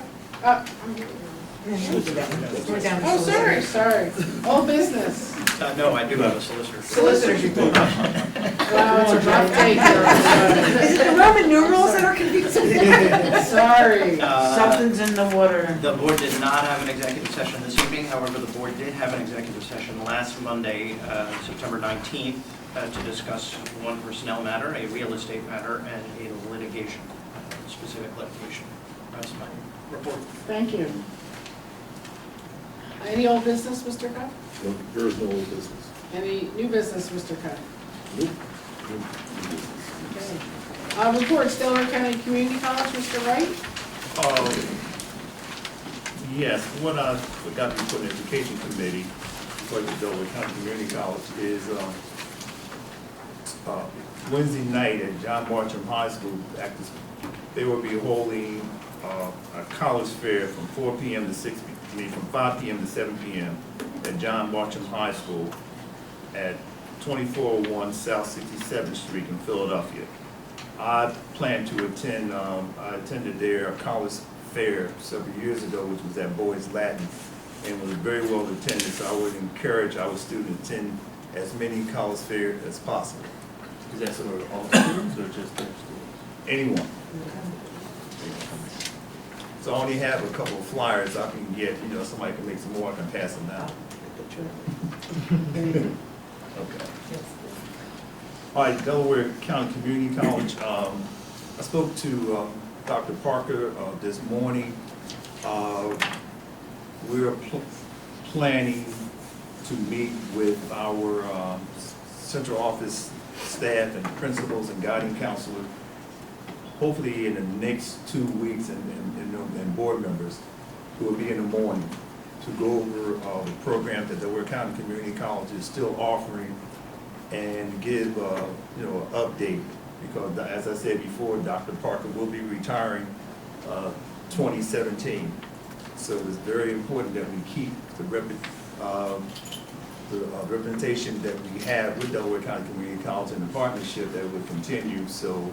Oh, sorry. All business. No, I do have a solicitor. Solicitor's report. Wow, it's a rough day here. Is it the Roman numerals that are confusing? Sorry. Something's in the water. The board did not have an executive session this evening. However, the board did have an executive session last Monday, September 19th, to discuss one personnel matter, a real estate matter, and a litigation, specific litigation. That's my report. Thank you. Any old business, Mr. Cobb? No, there is no old business. Any new business, Mr. Cobb? Nope. Okay. Reports, Delaware County Community College, Mr. Wright? Yes, what I forgot to put in the education committee for the Delaware County Community College is Wednesday night at John Marcham High School. They will be holding a college fair from 4 p.m. to 6 p.m. From 5 p.m. to 7 p.m. at John Marcham High School at 2401 South 67th Street in Philadelphia. I plan to attend. I attended their college fair several years ago, which was at Boys Latin, and was very well attended. So I would encourage our students to attend as many college fairs as possible. Is that sort of all students or just their students? Anyone. So I only have a couple of flyers I can get. You know, somebody can make some more. I can pass them out. Okay. All right, Delaware County Community College. I spoke to Dr. Parker this morning. We're planning to meet with our central office staff and principals and guiding counselors, hopefully in the next 2 weeks, and board members who will be in the morning to go over the program that Delaware County Community College is still offering and give an update, because as I said before, Dr. Parker will be retiring 2017. So it's very important that we keep the representation that we have with Delaware County Community College and the partnership that would continue. So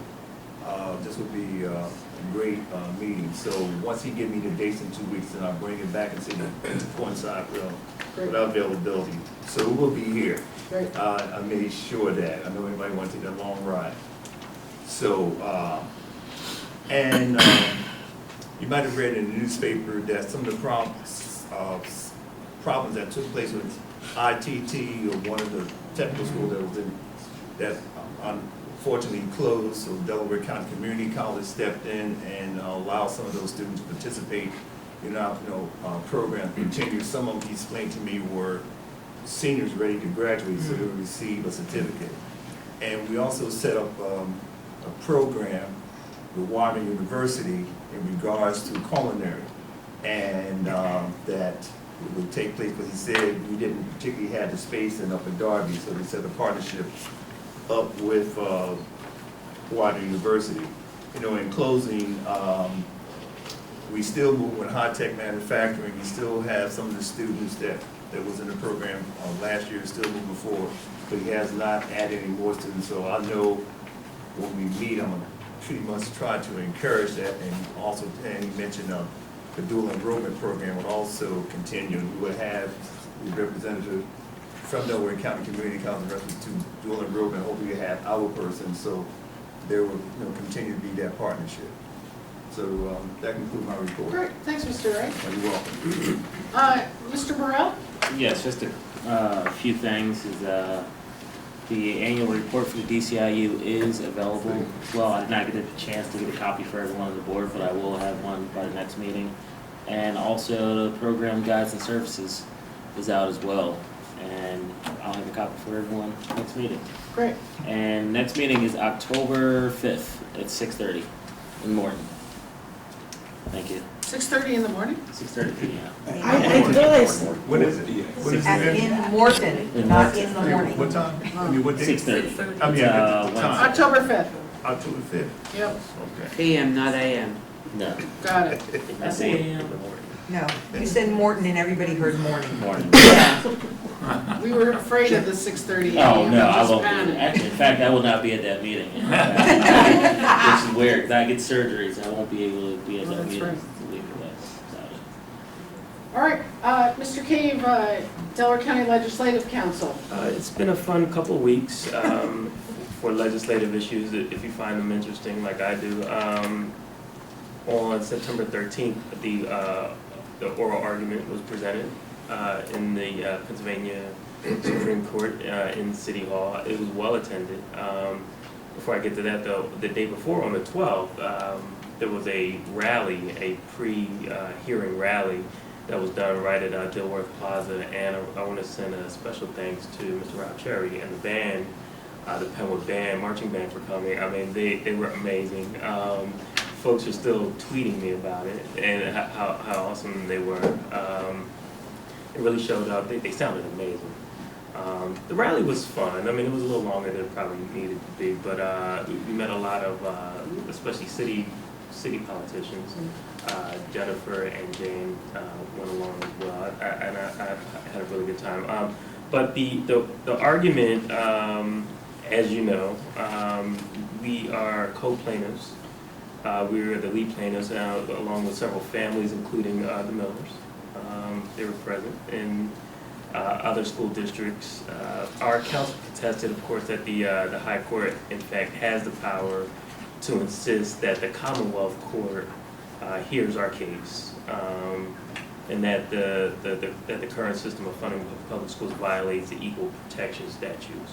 this would be a great meeting. So once he gives me the dates in 2 weeks, then I'll bring it back and see to coincide with our availability. So we'll be here. I made sure that. I know anybody wants to take that long ride. So, you might have read in the newspaper that some of the problems that took place with ITT, or one of the technical schools that unfortunately closed. So Delaware County Community College stepped in and allowed some of those students to participate in our program. Continue. Some of them, he explained to me, were seniors ready to graduate, so they would receive a certificate. And we also set up a program with Water University in regards to culinary, and that would take place, but he said we didn't particularly have the space enough in Darby, so they set a partnership up with Water University. In closing, we still move with high-tech manufacturing. We still have some of the students that was in the program last year still moving forward, but he has not added any more students. So I know when we meet, I'm going to pretty much try to encourage that, and also, and he mentioned the dual enrollment program would also continue. We would have the representative from Delaware County Community College reference to dual enrollment. Hopefully we have our person, so there will continue to be that partnership. So that concludes my report. Great, thanks, Mr. Wright. You're welcome. Mr. Burrell? Yes, just a few things. The annual report for the DCIU is available. Well, I did not get a chance to get a copy for everyone on the board, but I will have one by the next meeting. And also the program guides and services is out as well. And I'll have a copy for everyone next meeting. Great. And next meeting is October 5th at 6:30 in Morton. Thank you. 6:30 in the morning? 6:30 p.m. What is it? What is it? In Morton, not in the morning. What time? I mean, what day? 6:30. I mean, the time. October 5th. October 5th. Yep. Okay. PM, not AM. No. Got it. That's AM. No, you said Morton and everybody heard morning. Morning. We were afraid of the 6:30 Oh, a.m. no, I Just won't. panicked. Actually, in fact, I will not be at that meeting. Which is weird, 'cause I get surgeries, I won't be able to be at Oh, that that's meeting. right. It's a week away. All right, Mr. Cave, Delaware County Legislative Council. It's been a fun couple of weeks for legislative issues, if you find them interesting like I do. On September 13th, the oral argument was presented in the Pennsylvania Supreme Court in City Hall. It was well attended. Before I get to that though, the day before on the 12th, there was a rally, a pre-hearing rally that was done right at Dilworth Plaza, and I want to send a special thanks to Mr. Rob Cherry and the band the Penwood Band, marching band for coming. I mean, they were amazing. Folks are still tweeting me about it and how awesome they were. It really showed up. They sounded amazing. The rally was fun. I mean, it was a little longer than it probably needed to be, but we met a lot of, especially city politicians. Jennifer and Jane went along as well, and I had a really good time. But the argument, as you know, we are co-plaintiffs. We were the lead plaintiffs, along with several families, including the Millers. They were present in other school districts. Our counsel contested, of course, that the High Court, in fact, has the power to insist that the Commonwealth Court hears our case, and that the current system of funding of public schools violates the equal protection statutes.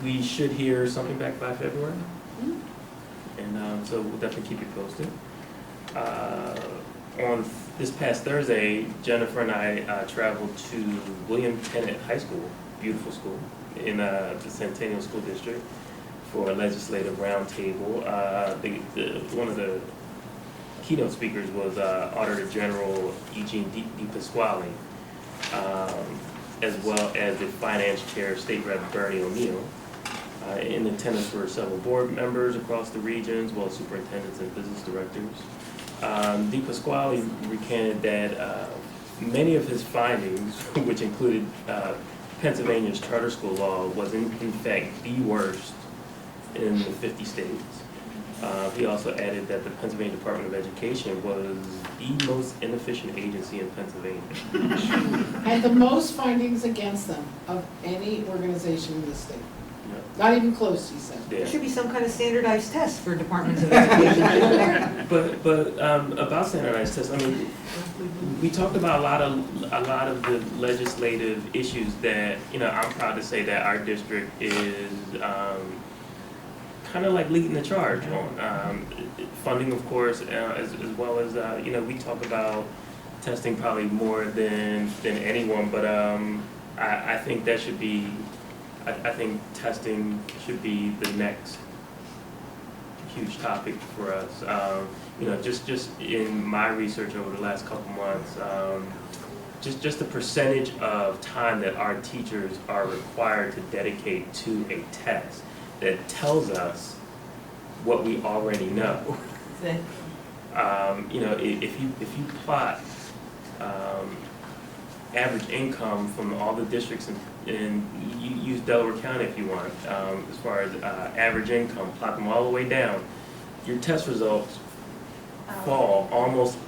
We should hear something back by February, and so we'll definitely keep you posted. On this past Thursday, Jennifer and I traveled to William Tennant High School, beautiful school, in the Centennial School District, for a legislative roundtable. One of the keynote speakers was Auditor General Eugene DePasquale, as well as the Finance Chair, State Rep Bernie O'Neill. In attendance were several board members across the region, as well as superintendents and business directors. DePasquale recanted that many of his findings, which included Pennsylvania's charter school law, was in fact the worst in the 50 states. He also added that the Pennsylvania Department of Education was the most inefficient agency in Pennsylvania. Had the most findings against them of any organization in the state. Not even close, he said. There should be some kind of standardized test for departments of education. But about standardized tests, I mean, we talked about a lot of the legislative issues that, you know, I'm proud to say that our district is kind of like leading the charge on. Funding, of course, as well as, you know, we talk about testing probably more than anyone, but I think that should be, I think testing should be the next huge topic for us. You know, just in my research over the last couple months, just the percentage of time that our teachers are required to dedicate to a test that tells us what we already know. You know, if you plot average income from all the districts, and you use Delaware County if you want, as far as average income, plot them all the way down, your test results fall almost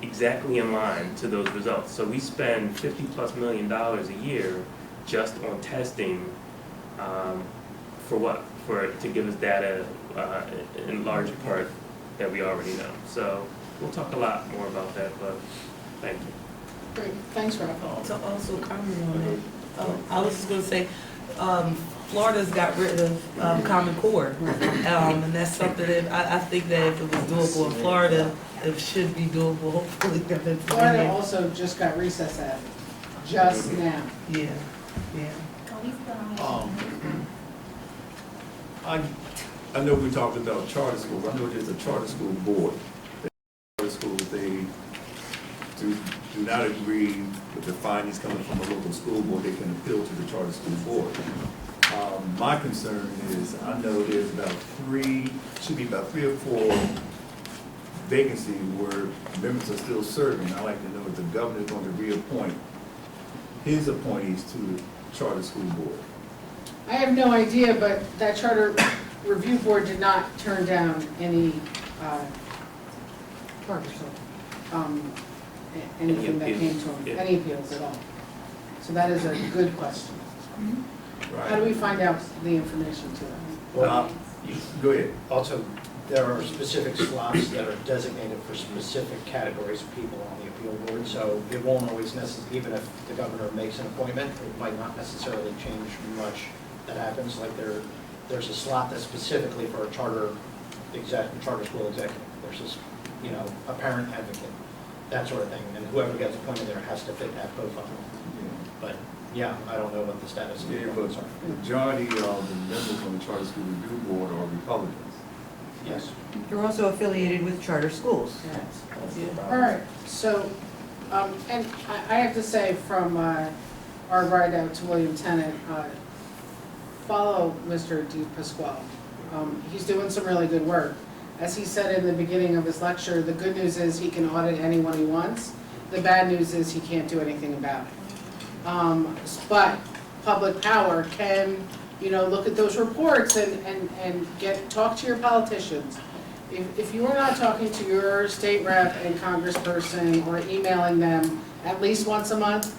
exactly in line to those results. So we spend $50+ million a year just on testing, for what? To give us data in large part that we already know. So we'll talk a lot more about that, but thank you. Great, thanks, Ralph. To also comment on it, I was just gonna say, Florida's got rid of Common Core, and that's something that I think that if it was doable in Florida, it should be doable, hopefully. Florida also just got recess at, just now. Yeah, yeah. I know we talked about charter schools. I know there's a charter school board. Charter schools, they do not agree with the findings coming from a local school board. They can appeal to the charter school board. My concern is, I know there's should be about 3 or 4 vacancies where members are still serving. I'd like to know if the governor is going to reappoint his appointees to the charter school board. I have no idea, but that charter review board did not turn down any anything that came to them, any appeals at all. So that is a good question. How do we find out the information to them? Well, go ahead. Also, there are specific slots that are designated for specific categories of people on the appeal board, so it won't always necessarily, even if the governor makes an appointment, it might not necessarily change much that happens. Like there's a slot that's specifically for a charter school executive. There's this, you know, a parent advocate, that sort of thing, and whoever gets appointed there has to fit that profile. But Yeah, I don't know what the status of the Yeah, but appointments are. majority of the members on the charter school review board are Republicans. Yes. You're also affiliated with charter schools. All right, so, and I have to say from our ride out to William Tennant, follow Mr. DePasquale. He's doing some really good work. As he said in the beginning of his lecture, the good news is he can audit anyone he wants. The bad news is he can't do anything about it. But public power can, look at those reports and talk to your politicians. If you are not talking to your state rep and congressperson or emailing them at least once a month,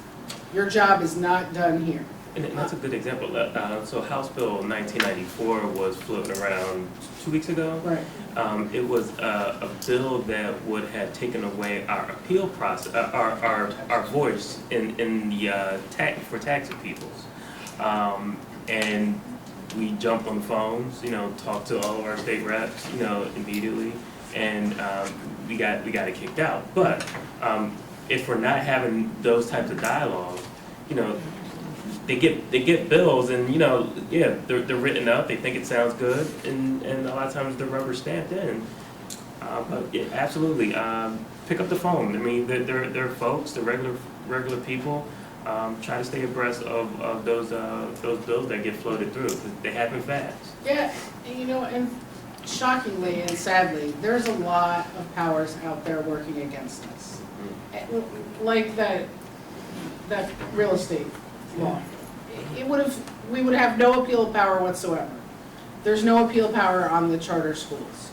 your job is not done here. And that's a good example. So House Bill 1994 was floating around 2 weeks ago. Right. It was a bill that would have taken away our appeal process, our voice in the for taxi peoples. And we jumped on the phones, talked to all of our state reps, immediately, and we got it kicked out. But if we're not having those types of dialogue, they get bills, and they're written up. They think it sounds good, and a lot of times they're rubber stamped in. But yeah, absolutely, pick up the phone. I mean, they're folks, they're regular people. Try to stay abreast of those bills that get floated through, 'cause they happen fast. Yeah, and shockingly and sadly, there's a lot of powers out there working against us. Like that real estate law. We would have no appeal power whatsoever. There's no appeal power on the charter schools.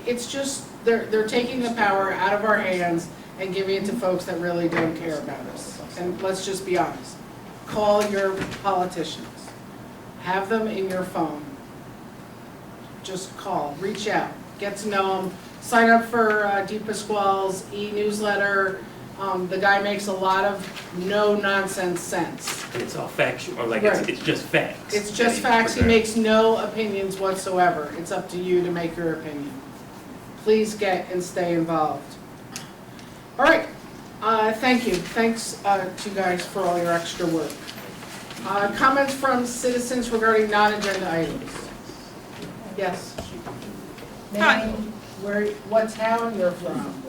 It's just, they're taking the power out of our hands and giving it to folks that really don't care about us. And let's just be honest. Call your politicians. Have them in your phone. Just call, reach out, get to know them. Sign up for DePasquale's e-newsletter. The guy makes a lot of no-nonsense sense. And it's all factual, or like Right. it's just facts. It's just facts. He makes no opinions whatsoever. It's up to you to make your opinion. Please get and stay involved. All right. Thank you. Thanks to you guys for all your extra work. Comments from citizens regarding non-agenda items? Yes. Hi. Name, what town you're from?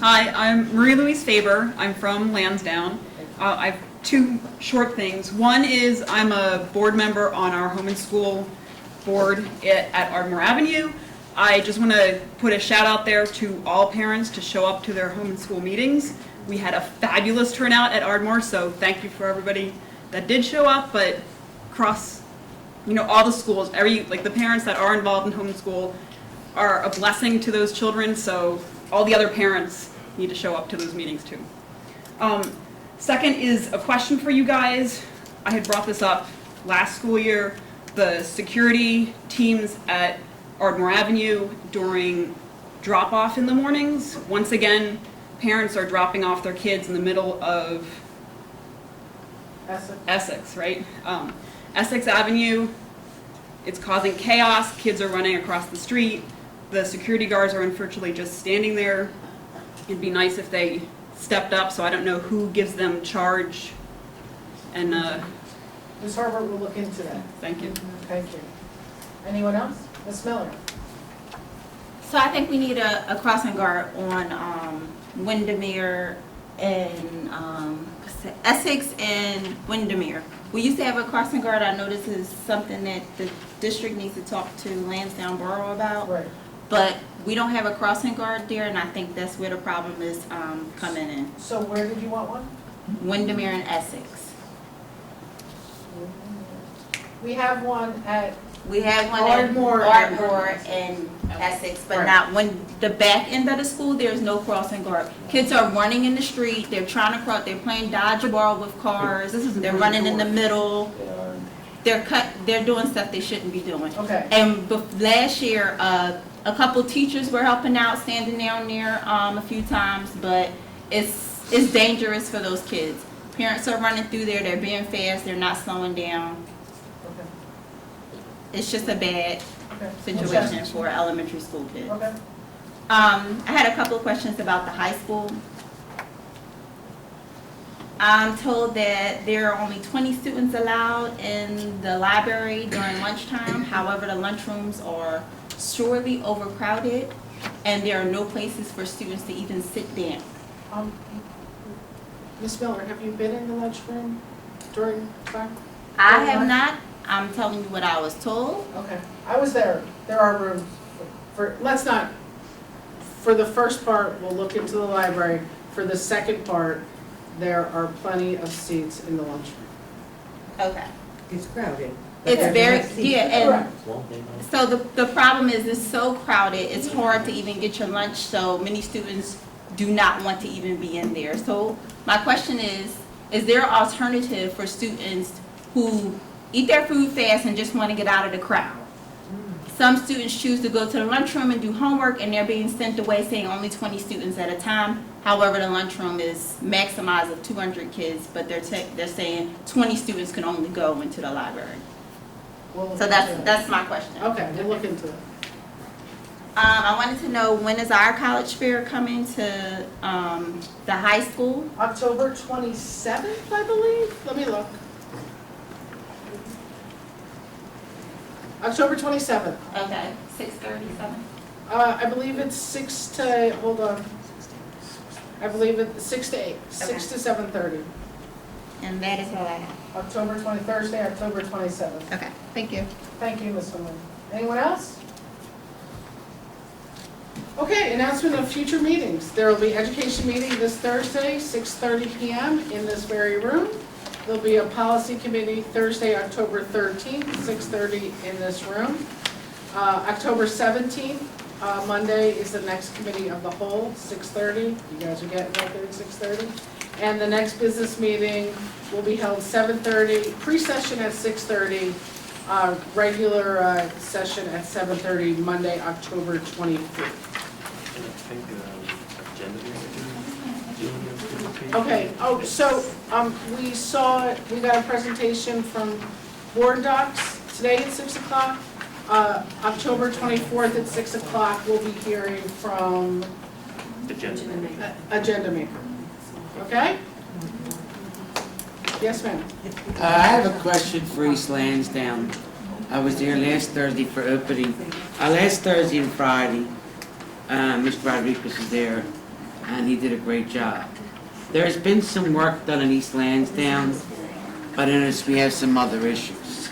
Hi, I'm Marie Louise Faber. I'm from Lansdowne. I have two short things. One is I'm a board member on our home and school board at Ardmore Avenue. I just want to put a shout out there to all parents to show up to their home and school meetings. We had a fabulous turnout at Ardmore, so thank you for everybody that did show up, but across, all the schools, the parents that are involved in homeschool are a blessing to those children, so all the other parents need to show up to those meetings too. Second is a question for you guys. I had brought this up last school year. The security teams at Ardmore Avenue during drop-off in the mornings. Once again, parents are dropping off their kids in the middle of Essex, right? Essex Avenue, it's causing chaos. Kids are running across the street. The security guards are unfortunately just standing there. It'd be nice if they stepped up, so I don't know who gives them charge. And Ms. Harbert will look into that. Thank you. Thank you. Anyone else? Ms. Miller? So I think we need a crossing guard on Windermere and Essex and Windermere. We used to have a crossing guard. I know this is something that the district needs to talk to Lansdowne Borough about. Right. But we don't have a crossing guard there, and I think that's where the problem is coming in. So where did you want one? Windermere and Essex. We have one at We have one Ardmore and Essex, but not when the back end of the school, there's no crossing guard. Kids are running in the street, they're trying to cross, they're playing dodgeball with cars, they're running in the middle. They're doing stuff they shouldn't be doing. Okay. And last year, a couple teachers were helping out, standing down there a few times, but it's dangerous for those kids. Parents are running through there, they're being fast, they're not slowing down. It's just a bad situation for elementary school kids. Okay. I had a couple of questions about the high school. I'm told that there are only 20 students allowed in the library during lunchtime. However, the lunchrooms are sorely overcrowded, and there are no places for students to even sit down. Ms. Miller, have you been in the lunchroom during time? I have not. I'm telling you what I was told. Okay, I was there. There are rooms for, let's not, for the first part, we'll look into the library. For the second part, there are plenty of seats in the lunchroom. Okay. It's crowded. It's very, yeah, and Correct. so the problem is it's so crowded, it's hard to even get your lunch, so many students do not want to even be in there. So my question is there an alternative for students who eat their food fast and just want to get out of the crowd? Some students choose to go to the lunchroom and do homework, and they're being sent away saying only 20 students at a time. However, the lunchroom is maximized of 200 kids, but they're saying 20 students can only go into the library. So that's my question. Okay, we'll look into it. I wanted to know, when is our college fair coming to the high school? October 27th, I believe. Let me look. October 27th. Okay, 6:37. I believe it's 6 to, hold on. I believe it's 6 to 8, 6 to 7:30. And that is all I have. October 20, Thursday, October 27th. Okay, thank you. Thank you, Ms. Lynn. Anyone else? Okay, announcement of future meetings. There will be education meeting this Thursday, 6:30 PM in this very room. There'll be a policy committee Thursday, October 13th, 6:30 in this room. October 17th, Monday, is the next committee of the whole, 6:30. You guys are getting right there at 6:30. And the next business meeting will be held 7:30, pre-session at 6:30, regular session at 7:30, Monday, October 25th. Okay, oh, so, we got a presentation from Board Docs today at 6 o'clock. October 24th at 6 o'clock, we'll be hearing from Agenda Maker. Okay? Yes, ma'am. I have a question for East Lansdowne. I was there last Thursday for opening. Last Thursday and Friday, Mr. Rodriguez was there, and he did a great job. There's been some work done in East Lansdowne, but I notice we have some other issues.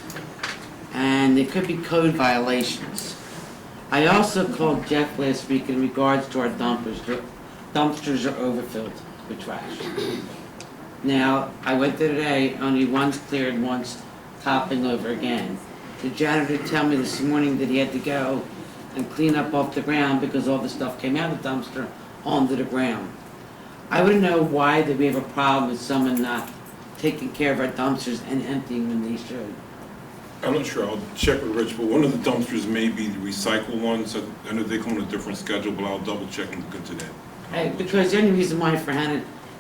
And there could be code violations. I also called Jeff last week in regards to our dumpsters. Dumpsters are overfilled with trash. Now, I went there today, only one's cleared, one's topping over again. The janitor told me this morning that he had to go and clean up off the ground because all the stuff came out of the dumpster onto the ground. I want to know why that we have a problem with someone not taking care of our dumpsters and emptying when they should. I'm not sure, I'll check with Rich, but one of the dumpsters may be the recycle ones. I know they come on a different schedule, but I'll double check and look into that. Because the only reason why for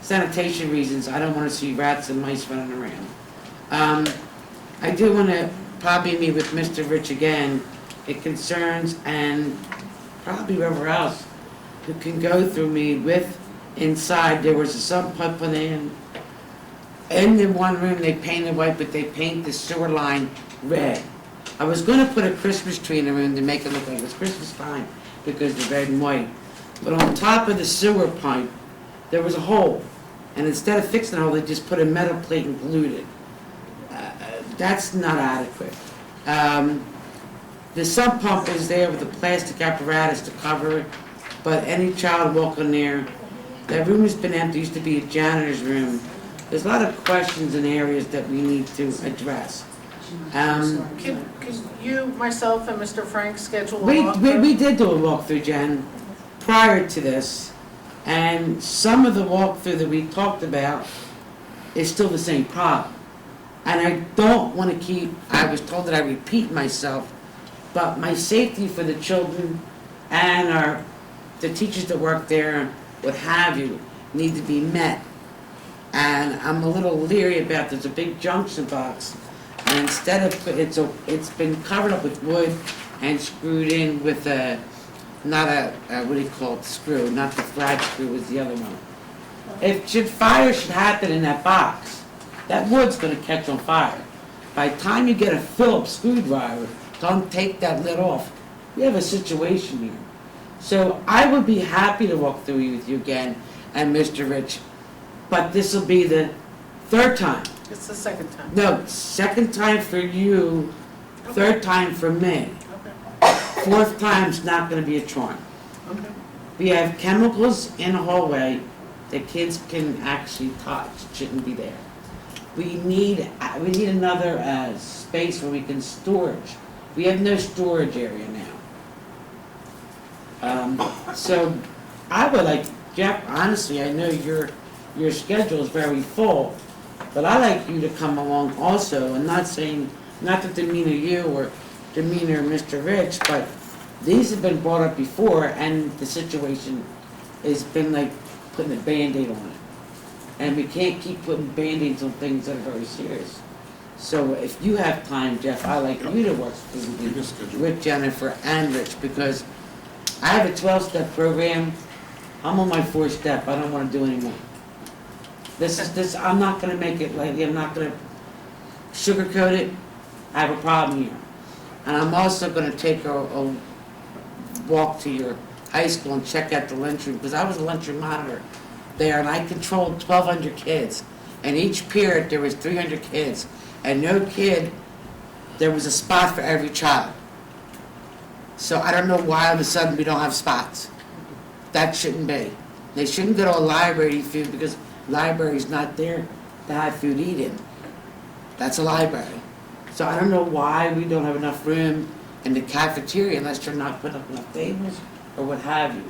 sanitation reasons, I don't want to see rats and mice running around. I do want to probably meet with Mr. Rich again. It concerns, and probably whoever else who can go through me with inside. There was a sump pump put in the one room. They painted white, but they paint the sewer line red. I was going to put a Christmas tree in the room to make it look like it was Christmas time because the red and white. But on top of the sewer pipe, there was a hole. And instead of fixing the hole, they just put a metal plate and glued it. That's not adequate. The sump pump is there with a plastic apparatus to cover it, but any child walking there, that room has been empty, used to be a janitor's room. There's a lot of questions and areas that we need to address. Can you, myself, and Mr. Frank schedule a walkthrough? We did do a walkthrough, Jen, prior to this, and some of the walkthrough that we talked about is still the same problem. And I don't want to keep, I was told that I repeat myself, but my safety for the children and the teachers that work there, what have you, need to be met. And I'm a little leery about, there's a big junction box, and instead of, it's been covered up with wood and screwed in with what do you call it, screw, not the flat screw, was the other one. Fire should happen in that box. That wood's gonna catch on fire. By the time you get a Phillips screwdriver, don't take that lid off. We have a situation here. So I would be happy to walk through with you again and Mr. Rich, but this will be the third time. It's the second time. No, second time for you, third time for me. Okay. Fourth time's not gonna be a charm. Okay. We have chemicals in the hallway that kids can actually touch, shouldn't be there. We need another space where we can storage. We have no storage area now. So I would like, Jeff, honestly, I know your schedule is very full, but I like you to come along also, and not to demeanor you or demeanor Mr. Rich, but these have been brought up before, and the situation has been like putting a Band-Aid on it. And we can't keep putting Band-Aids on things that are very serious. So if you have time, Jeff, I'd like you to work with Jennifer and Rich, because I have a 12-step program. I'm on my 4th step. I don't want to do anymore. I'm not going to make it lightly. I'm not going to sugarcoat it. I have a problem here. And I'm also going to take a walk to your high school and check out the lunchroom, because I was a lunchroom monitor there, and I controlled 1,200 kids. And each period, there was 300 kids. And no kid, there was a spot for every child. So I don't know why all of a sudden we don't have spots. That shouldn't be. They shouldn't go to a library to eat food, because library's not there to have food eaten. That's a library. So I don't know why we don't have enough room in the cafeteria unless they're not putting up enough tables or what have you.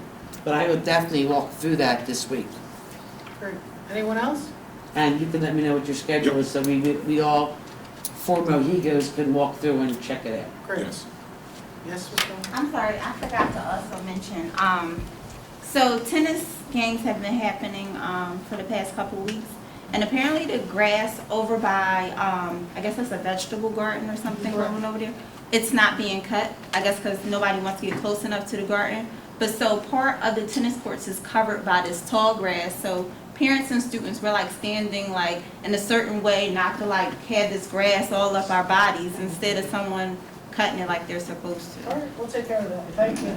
But I would definitely walk through that this week. Great. Anyone else? And you can let me know what your schedule is, so we all, 4 Mohegos, can walk through and check it out. Great. Yes. Yes, Ms. I'm sorry, I forgot to also mention, so tennis games have been happening, for the past couple of weeks. And apparently the grass over by, I guess that's a vegetable garden or something growing over there. It's not being cut, I guess because nobody wants to get close enough to the garden. But so part of the tennis courts is covered by this tall grass. So parents and students, we're like standing like in a certain way, not to like have this grass all up our bodies instead of someone cutting it like they're supposed to. All right, we'll take care of that. Thank you.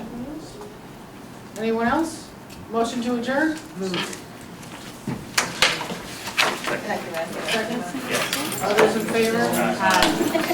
Anyone else? Motion to adjourn? Second? Others in favor? Aye.